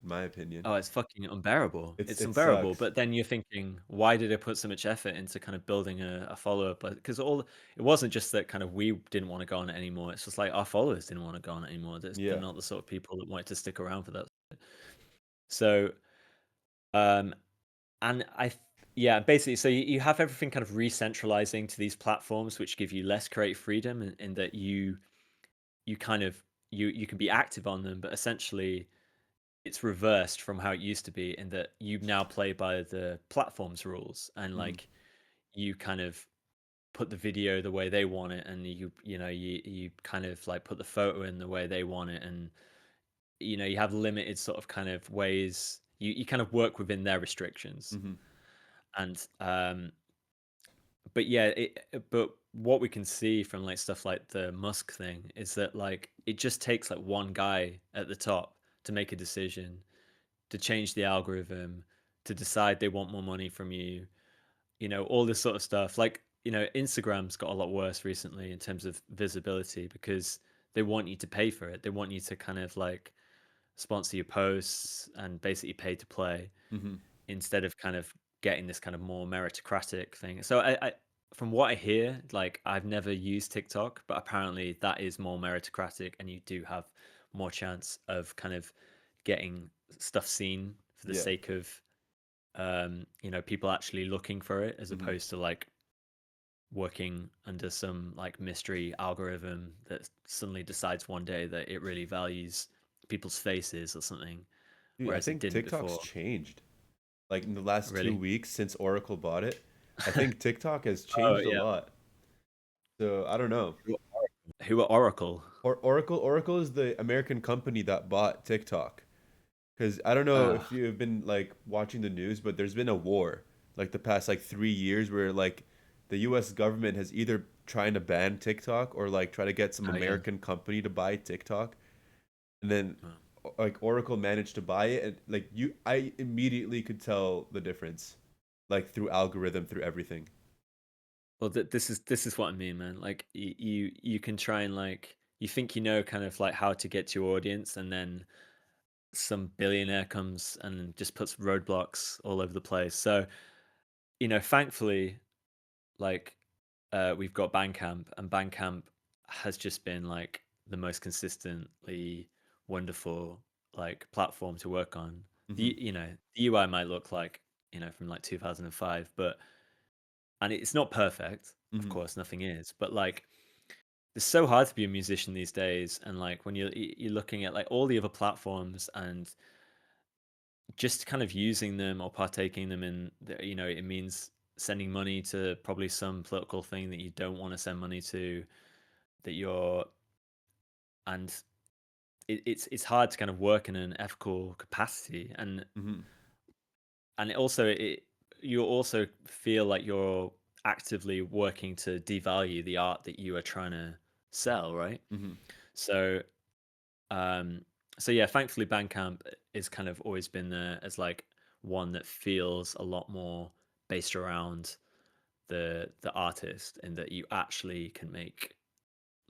in my opinion. oh, it's fucking unbearable. It's It unbearable. sucks. But then you're thinking, why did I put so much effort into kind of building a follower? But because it wasn't just that kind of we didn't want to go on it anymore. It's just like our followers didn't want to go on it anymore. They're Yeah. not the sort of people that wanted to stick around for that. So, um, and yeah, basically, so you have everything kind of re-centralizing to these platforms, which give you less creative freedom, in that you kind of you can be active on them, but essentially it's reversed from how it used to be, in that you now play by the platform's rules, and Hmm. like you kind of put the video the way they want it, and you kind of like put the photo in the way they want it, and you have limited sort of kind of ways you kind of work within their restrictions. Hmm. And but yeah, but what we can see from like stuff like the Musk thing is that like it just takes like one guy at the top to make a decision, to change the algorithm, to decide they want more money from you, all this sort of stuff. Like, Instagram's got a lot worse recently in terms of visibility, because they want you to pay for it. They want you to kind of like sponsor your posts and basically pay to play, Hmm. instead of kind of getting this kind of more meritocratic thing. So from what I hear, like I've never used TikTok, but apparently that is more meritocratic, and you do have more chance of kind of getting stuff seen for the Yeah. sake of people actually looking for it, as Hmm. opposed to like working under some like mystery algorithm that suddenly decides one day that it really values people's faces or something, Dude, I whereas it think didn't TikTok's before. changed. Like in the last two Really? weeks since Oracle bought it, I think TikTok has Oh changed a yeah. lot. So I don't know. Who are Oracle? Or Oracle is the American company that bought TikTok. Because I don't know Uh, if you've been like watching the news, but there's been a war like the past like 3 years where like the U.S. government has either trying to ban TikTok or like try to get some oh yeah. American company to buy TikTok, and then Oh. like Oracle managed to buy it, and like I immediately could tell the difference, like through algorithm, through everything. Well, this is what I mean, man. Like you can try and like you think you know kind of like how to get to your audience, and then some billionaire comes and just puts roadblocks all over the place. So, thankfully, like we've got Bandcamp, and Bandcamp has just been like the most consistently wonderful like platform to work on. Hmm. The UI might look like, from like 2005, but and it's not perfect, of Hmm. course, nothing is, but like it's so hard to be a musician these days, and like when you're looking at like all the other platforms and just kind of using them or partaking them in it means sending money to probably some political thing that you don't want to send money to, that you're and it's hard to kind of work in an ethical capacity, Hmm. and it also you also feel like you're actively working to devalue the art that you are trying to sell, right? Hmm. So um so yeah, thankfully Bandcamp is kind of always been there as like one that feels a lot more based around the artist, and that you actually can make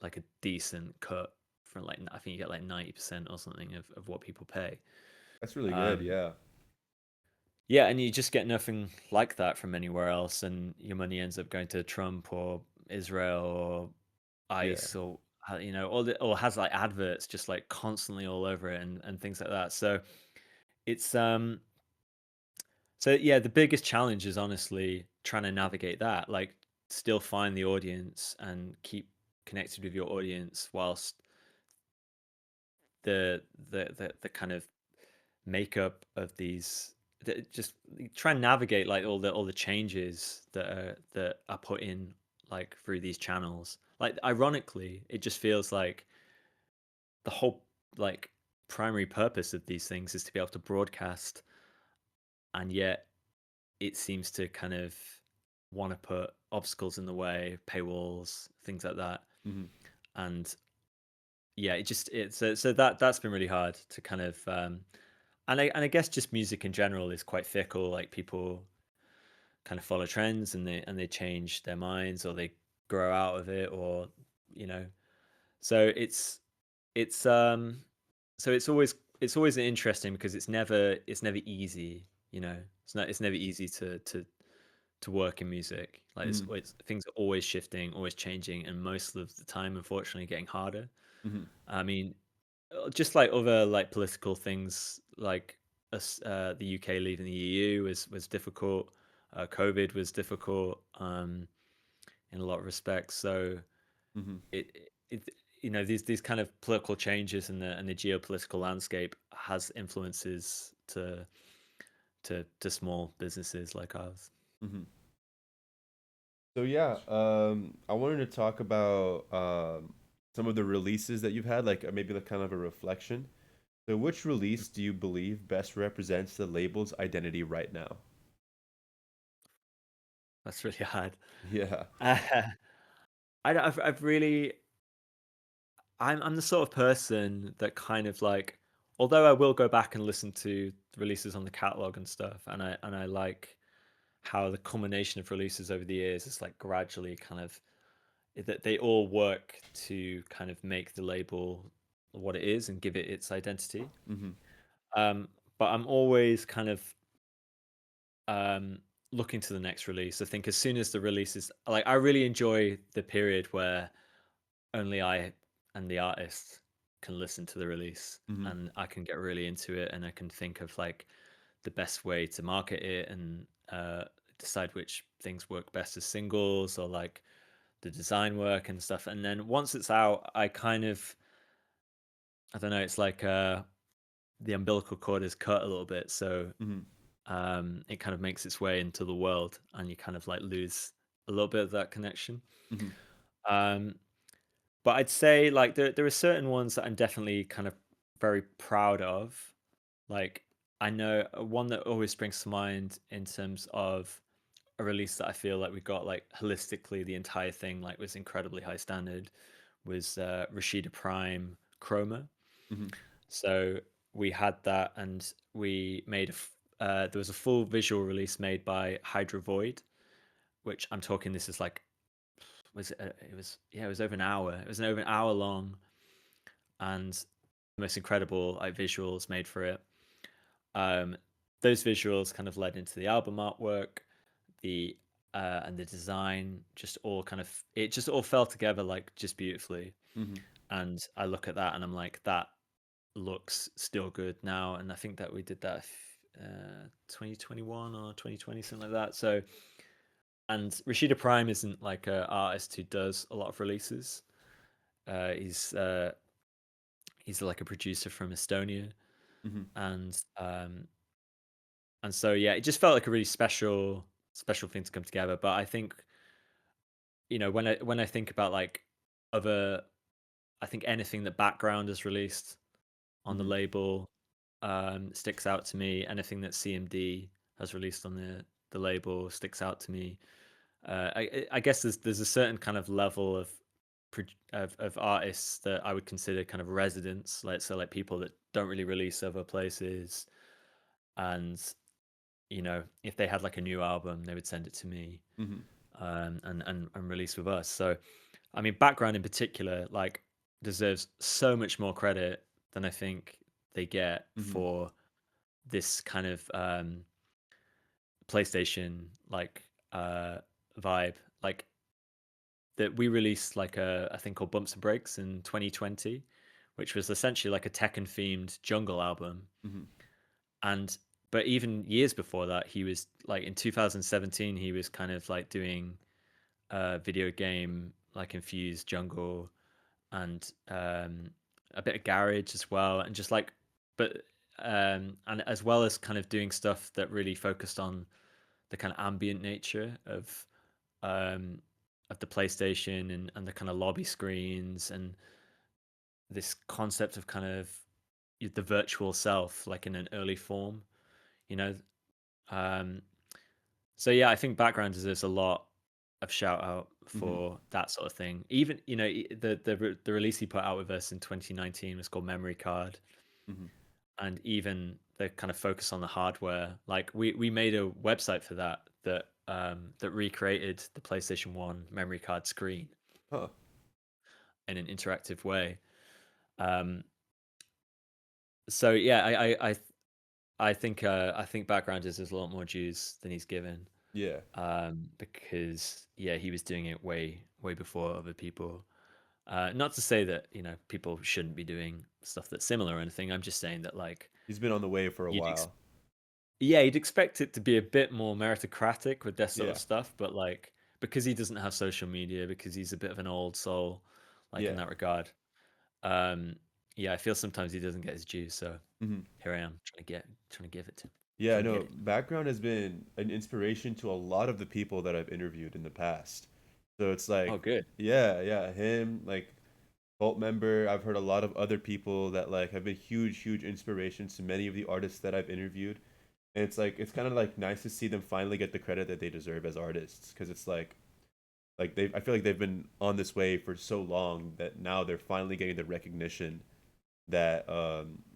like a decent cut from like, I think you get like 90% or something of what people pay. That's really good. Um, Yeah. yeah, and you just get nothing like that from anywhere else, and your money ends up going to Trump or Israel or Yeah. ICE, or or has like adverts just like constantly all over it, and things like that. So it's so yeah, the biggest challenge is honestly trying to navigate that, like still find the audience and keep connected with your audience whilst the kind of makeup of these, just try and navigate like all the changes that are put in like through these channels. Like ironically, it just feels like the whole like primary purpose of these things is to be able to broadcast, and yet it seems to kind of want to put obstacles in the way, paywalls, things like that. Hmm. And yeah, it's so that's been really hard to kind of and I guess just music in general is quite fickle. Like people kind of follow trends, and they change their minds, or they grow out of it, or you know. So it's so it's always interesting because it's never easy. It's never easy to work in music. Like Hmm. things are always shifting, always changing, and most of the time, unfortunately, getting harder. Hmm. I mean, just like other like political things, like us, the UK leaving the EU was difficult. COVID was difficult in a lot of respects. So Hmm. it these kind of political changes in the geopolitical landscape has influences to small businesses like ours. Hmm. So yeah, I wanted to talk about some of the releases that you've had, like maybe like kind of a reflection. So which release do you believe best represents the label's identity right now? That's really hard. Yeah. Uh, I've really I'm the sort of person that kind of like, although I will go back and listen to the releases on the catalog and stuff, and I like how the culmination of releases over the years is like gradually kind of that they all work to kind of make the label what it is and give it its identity. Hmm. Um, but I'm always kind of um, looking to the next release. I think as soon as the release is like, I really enjoy the period where only I and the artist can listen to the release, Hmm. and I can get really into it, and I can think of like the best way to market it, and decide which things work best as singles, or like the design work and stuff. And then once it's out, I kind of, I don't know, it's like the umbilical cord is cut a little bit, so Hmm. it kind of makes its way into the world, and you kind of like lose a little bit of that connection. Hmm. Um, but I'd say like there are certain ones that I'm definitely kind of very proud of. Like I know one that always springs to mind in terms of a release that I feel like we got like holistically the entire thing like was incredibly high standard, was Rashida Prime Chroma. Hmm. So we had that, and we made there was a full visual release made by Hydra Void, which I'm talking, this is like, was it, it was, yeah, it was over an hour. It was over an hour long. and the most incredible like visuals made for it. Um, those visuals kind of led into the album artwork, the and the design just all kind of it just all fell together like just beautifully. Mm-hmm. And I look at that and I'm like, that looks still good now. And I think that we did that 2021 or 2020, something like that. So, and Rashida Prime isn't like an artist who does a lot of releases. Uh, he's uh, he's like a producer from Estonia, Mm-hmm. and so yeah, it just felt like a really special thing to come together. But I think when I think about like other, I think anything that Background has released on the Mm-hmm. label sticks out to me. Anything that CMD has released on the label sticks out to me. I guess there's a certain kind of level of of artists that I would consider kind of residents, like so like people that don't really release other places, and if they had like a new album, they would send it to me, Mm-hmm. and release with us. So I mean, Background in particular, like, deserves so much more credit than I think they get Mm-hmm. for this kind of PlayStation like vibe. Like that we released like a thing called Bumps and Breaks in 2020, which was essentially like a Tekken themed jungle album. Mm-hmm. And but even years before that, he was like in 2017, he was kind of like doing video game like infused jungle and a bit of garage as well, and just like, but and as well as kind of doing stuff that really focused on the kind of ambient nature um, of the PlayStation and the kind of lobby screens and this concept of kind of the virtual self, like in an early form, you know. Um, so yeah, I think Background deserves a lot of shout out Mm-hmm. for that sort of thing. Even the release he put out with us in 2019 was called Memory Card, Mm-hmm. and even the kind of focus on the hardware. Like we made a website for that recreated the PlayStation 1 memory card screen Huh. in an interactive way. Um, so yeah, I think Background is a lot more juice than he's given. Yeah. Because yeah, he was doing it way before other people. Not to say that people shouldn't be doing stuff that's similar or anything. I'm just saying that like He's been on the way for a you'd ex- while. yeah, you'd expect it to be a bit more meritocratic with this sort of Yeah. stuff, but like because he doesn't have social media, because he's a bit of an old soul, like in Yeah. that regard. Um, yeah, I feel sometimes he doesn't get his due, so Mm-hmm. here I am trying to give it to him, Yeah, trying to get no, it. background has been an inspiration to a lot of the people that I've interviewed in the past. So it's like, Oh, good. yeah, yeah, him, like Vault member. I've heard a lot of other people that like have been huge, huge inspirations to many of the artists that I've interviewed. And it's like it's kind of like nice to see them finally get the credit that they deserve as artists because it's like they I feel like they've been on this way for so long that now they're finally getting the recognition that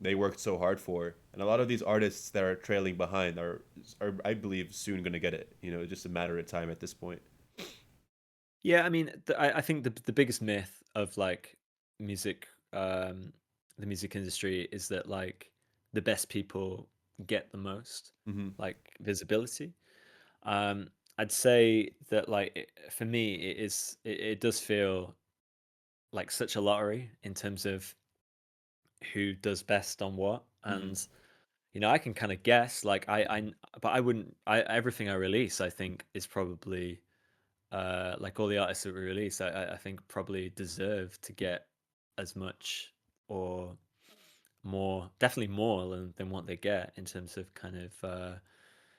they worked so hard for. And a lot of these artists that are trailing behind are I believe soon going to get it. You know, it's just a matter of time at this point. Yeah, I mean, I think the biggest myth of like music, the music industry is that like the best people get the most Mm-hmm. like visibility. Um, I'd say that like for me, it does feel like such a lottery in terms of who does best on what, Mm-hmm. and I can kind of guess like but I wouldn't. Everything I release, I think, is probably like all the artists that we release, I think probably deserve to get as much or more, definitely more than what they get in terms of kind of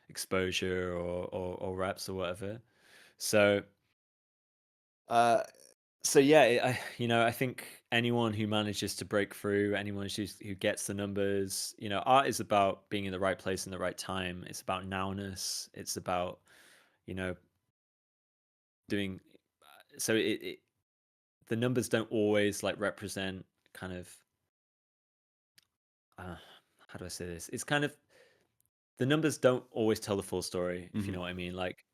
exposure or reps or whatever. So, uh, so yeah, I think anyone who manages to break through, anyone who gets the numbers, art is about being in the right place in the right time. It's about nowness. It's about you know doing so the numbers don't always like represent kind of uh, how do I say this? It's kind of the numbers don't always tell the full story, if you Mm-hmm. know what I mean. Like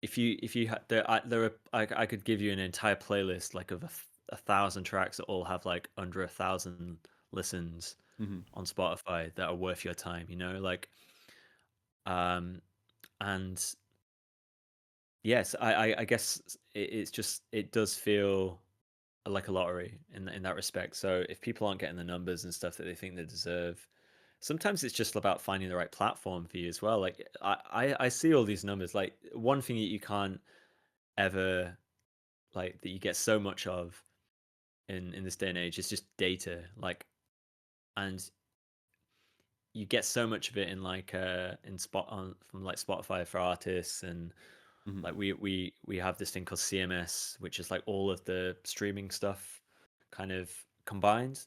if you had there are I could give you an entire playlist like of 1,000 tracks that all have like under 1,000 listens Mm-hmm. on Spotify that are worth your time, you know, like um and yes, I guess it's just it does feel like a lottery in that respect. So if people aren't getting the numbers and stuff that they think they deserve, sometimes it's just about finding the right platform for you as well. Like I see all these numbers. Like one thing that you can't ever like that you get so much of in this day and age is just data. Like and you get so much of it in like in spot on from like Spotify for artists and Mm-hmm. like we have this thing called CMS, which is like all of the streaming stuff kind of combined.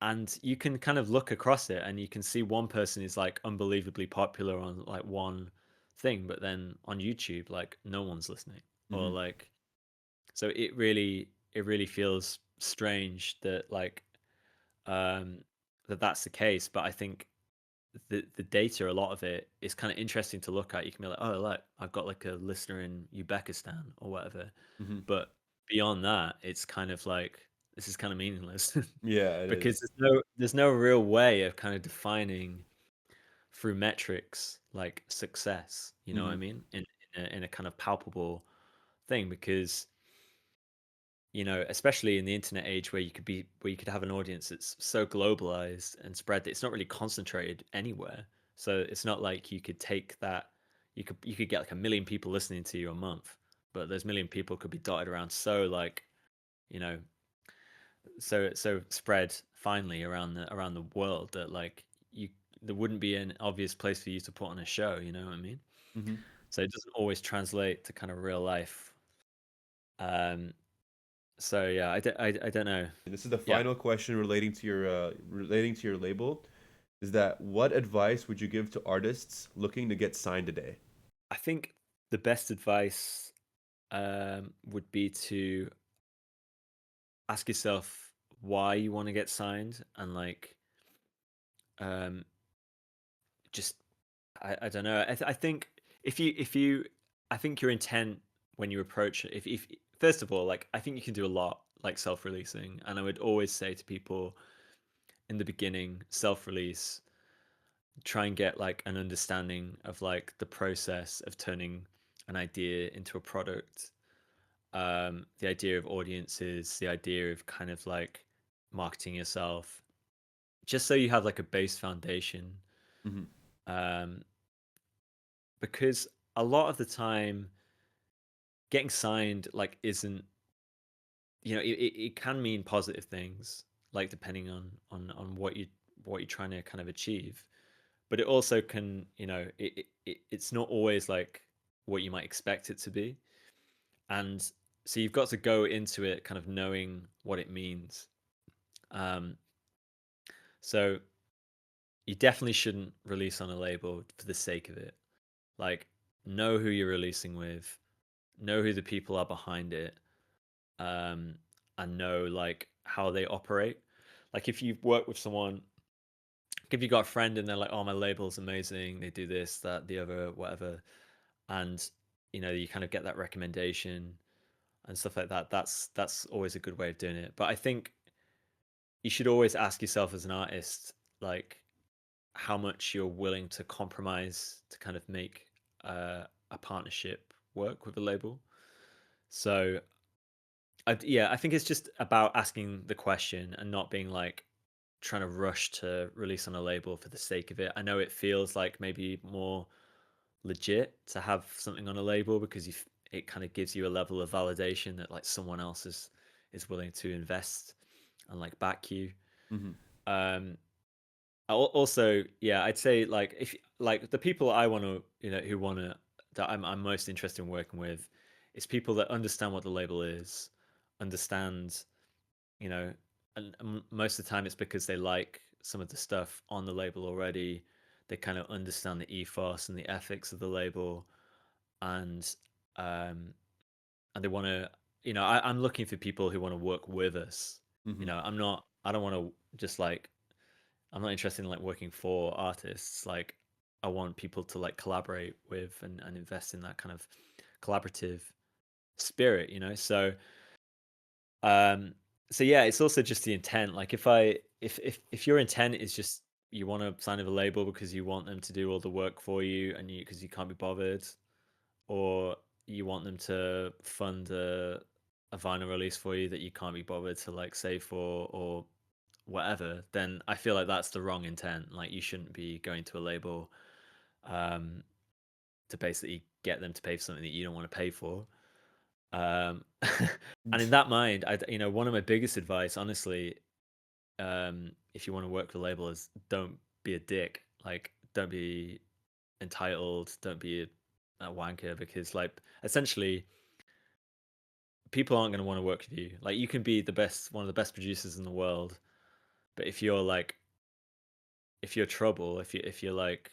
And you can kind of look across it and you can see one person is like unbelievably popular on like one thing, but then on YouTube, like no one's listening. Or Mm-hmm. like so it really feels strange that like um that's the case. But I think the data, a lot of it is kind of interesting to look at. You can be like, oh, look, I've got like a listener in Uzbekistan or whatever. Mm-hmm. But beyond that, it's kind of like this is kind of meaningless Yeah, it because is. there's no real way of kind of defining through metrics like success. You know what I Mm-hmm. mean? In a kind of palpable thing because especially in the internet age where you could have an audience that's so globalized and spread that it's not really concentrated anywhere. So it's not like you could take that you could get like 1 million people listening to you a month, but those 1 million people could be dotted around so like, you know, so spread finely around the world that like you there wouldn't be an obvious place for you to put on a show, you know what I mean? Mm-hmm. So it doesn't always translate to kind of real life. Um so yeah, I don't know. And this is the Yeah. final question relating to your label. Is that what advice would you give to artists looking to get signed today? I think the best advice would be to ask yourself why you want to get signed and like um, just I don't know. I think if you I think your intent when you approach it, if first of all, like I think you can do a lot like self-releasing, and I would always say to people in the beginning, self-release, try and get like an understanding of like the process of turning an idea into a product, the idea of audiences, the idea of kind of like marketing yourself, just so you have like a base foundation. Mm-hmm. Um, because a lot of the time, getting signed like isn't, it can mean positive things, like depending on what you're trying to kind of achieve. But it also can, it's not always like what you might expect it to be, and so you've got to go into it kind of knowing what it means. Um, So you definitely shouldn't release on a label for the sake of it. Like, know who you're releasing with, know who the people are behind it, um, and know like how they operate. Like, if you work with someone, if you got a friend and they're like, "Oh, my label's amazing. They do this, that, the other, whatever," and you kind of get that recommendation and stuff like that. That's always a good way of doing it. But I think you should always ask yourself as an artist, like, how much you're willing to compromise to kind of make a partnership work with a label. So, yeah, I think it's just about asking the question and not being like trying to rush to release on a label for the sake of it. I know it feels like maybe more legit to have something on a label because it kind of gives you a level of validation that like someone else is willing to invest and like back you. Mm-hmm. Um, Also, yeah, I'd say like if like the people I want to, who want to that I'm most interested in working with is people that understand what the label is, understand, you know, and most of the time it's because they like some of the stuff on the label already. They kind of understand the ethos and the ethics of the label, and um, and they want to, I'm looking for people who want to work with us. Mm-hmm. I don't want to just like I'm not interested in like working for artists. Like I want people to like collaborate with and invest in that kind of collaborative spirit. So Um, so yeah, it's also just the intent. Like if your intent is just you want to sign with a label because you want them to do all the work for you and you because you can't be bothered, or you want them to fund a vinyl release for you that you can't be bothered to like save for or whatever, then I feel like that's the wrong intent. Like you shouldn't be going to a label um, to basically get them to pay for something that you don't want to pay for. Um, and in that mind, one of my biggest advice, honestly, if you want to work with a label, is don't be a dick. Like, don't be entitled. Don't be a wanker because, like, essentially, people aren't going to want to work with you. Like, you can be the best, one of the best producers in the world, but if you're trouble, if you're like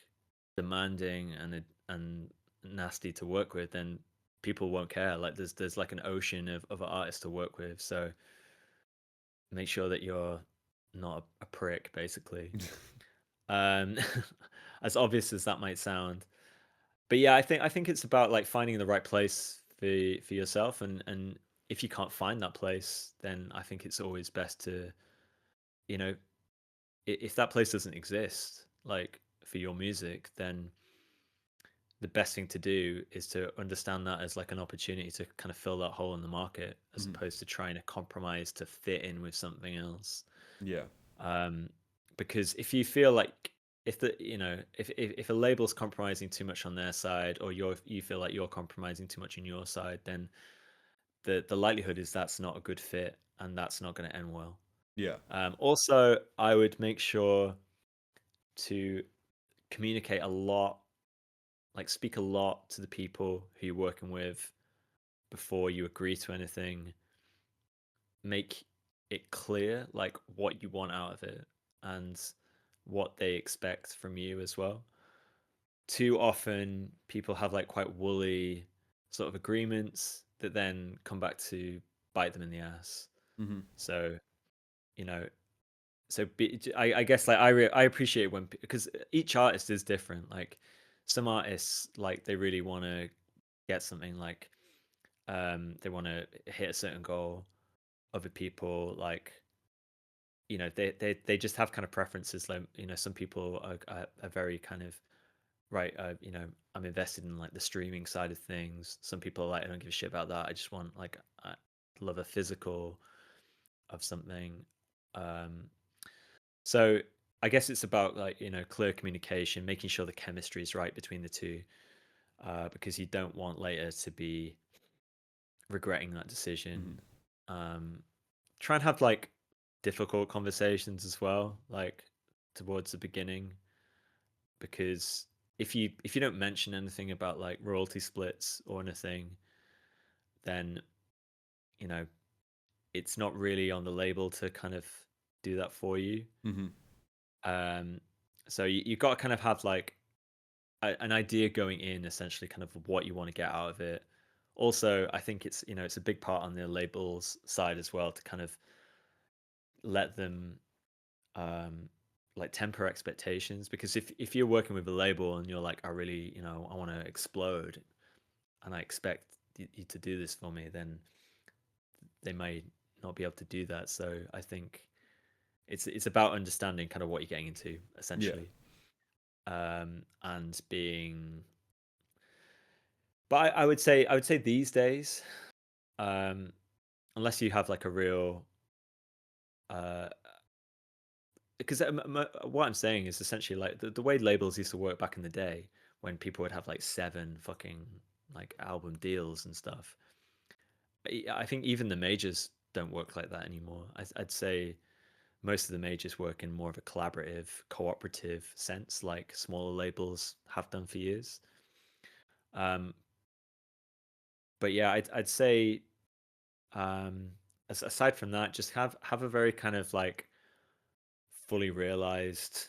demanding and nasty to work with, then people won't care. Like, there's like an ocean of artists to work with, so make sure that you're not a prick, basically. Um, as obvious as that might sound, but yeah, I think it's about like finding the right place for yourself, and if you can't find that place, then I think it's always best to, you know, if that place doesn't exist, like for your music, then the best thing to do is to understand that as like an opportunity to kind of fill that hole in the market, as Mhm. opposed to trying to compromise to fit in with something else. Yeah. um because if you feel like, if the you know if a label's compromising too much on their side, or you feel like you're compromising too much on your side, then the likelihood is that's not a good fit and that's not going to end well. Yeah. Also, I would make sure to communicate a lot, like speak a lot to the people who you're working with before you agree to anything. Make it clear like what you want out of it and what they expect from you as well. Too often people have like quite woolly sort of agreements that then come back to bite them in the ass. Mhm. So, you know, I guess like I appreciate when, because each artist is different. Like some artists, like they really want to get something, like they want to hit a certain goal. Other people, like, they just have kind of preferences. Like, some people are very kind of, right, I'm invested in like the streaming side of things. Some people are like, I don't give a shit about that, I just want like, I love a physical of something. um so I guess it's about like, clear communication, making sure the chemistry is right between the two, because you don't want later to be regretting that Mhm. decision. um Try and have like difficult conversations as well, like towards the beginning, because if you don't mention anything about like royalty splits or anything, then you know it's not really on the label to kind of do that for you. Mhm. um so you got to kind of have like an idea going in, essentially, kind of what you want to get out of it. Also, I think it's a big part on the labels side as well, to kind of let them um like temper expectations, because if you're working with a label and you're like, I really, I want to explode and I expect you to do this for me, then they may not be able to do that. So I think it's about understanding kind of what you're getting into, Yeah. essentially. And being, but I would say these days, um unless you have like a real, uh because what I'm saying is essentially like the way labels used to work back in the day, when people would have like 7 fucking like album deals and stuff. I think even the majors don't work like that anymore. I'd say most of the majors work in more of a collaborative, cooperative sense, like smaller labels have done for years. Um, but yeah, I'd say, aside from that, just have a very kind of like fully realized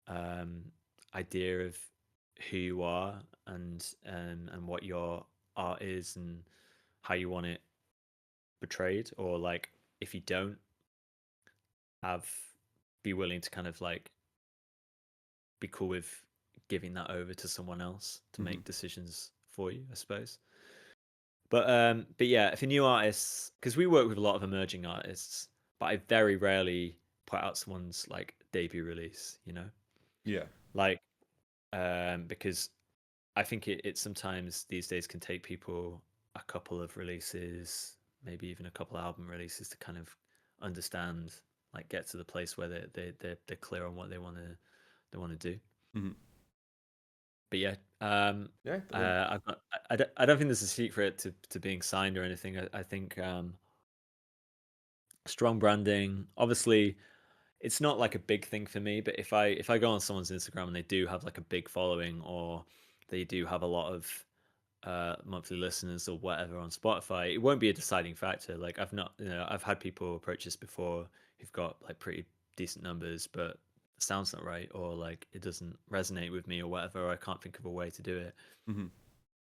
um, idea of who you are, and what your art is and how you want it portrayed. Or like, if you don't have, be willing to kind of like be cool with giving that over to someone else to Mhm. make decisions for you, I suppose. But yeah, for new artists, because we work with a lot of emerging artists, but I very rarely put out someone's like debut release, you know? Yeah. Like, because I think it sometimes these days can take people a couple of releases, maybe even a couple album releases to kind of understand, like get to the place where they're clear on what they want to do. Hmm. But yeah, Yeah. Like. I don't think there's a secret to being signed or anything. I think strong branding, obviously, it's not like a big thing for me. But if I go on someone's Instagram and they do have like a big following, or they do have a lot of monthly listeners or whatever on Spotify, it won't be a deciding factor. Like I've not, I've had people approach us before who've got like pretty decent numbers, but the sound's not right, or like it doesn't resonate with me or whatever, or I can't think of a way to do it. Hmm.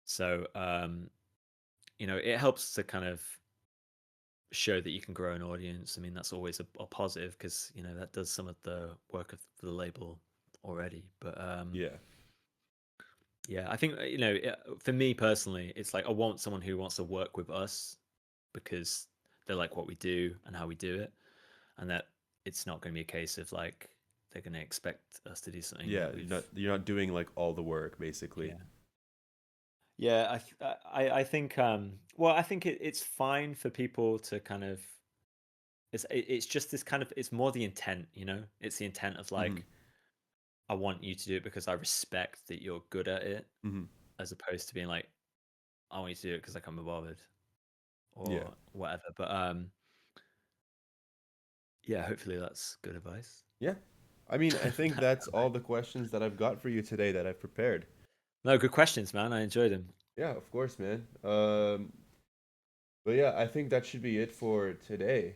So, it helps to kind of show that you can grow an audience. I mean, that's always a positive because, that does some of the work of the label already. But Yeah. yeah, I think, for me personally, it's like I want someone who wants to work with us because they like what we do and how we do it. And that it's not going to be a case of like they're going to expect us to do something Yeah. that You're not doing like all the work basically. yeah. Yeah, I think well, I think it's fine for people to kind of it's just this kind of it's more the intent, It's the intent of Hmm. like I want you to do it because I respect that you're good at it, Hmm. as opposed to being like I want you to do it because like I'm bothered Yeah. or whatever. But yeah, hopefully that's good advice. Yeah. I mean, I think that's all the questions that I've got for you today that I've prepared. No, good questions, man. I enjoyed them. Yeah, of course, man. But yeah, I think that should be it for today.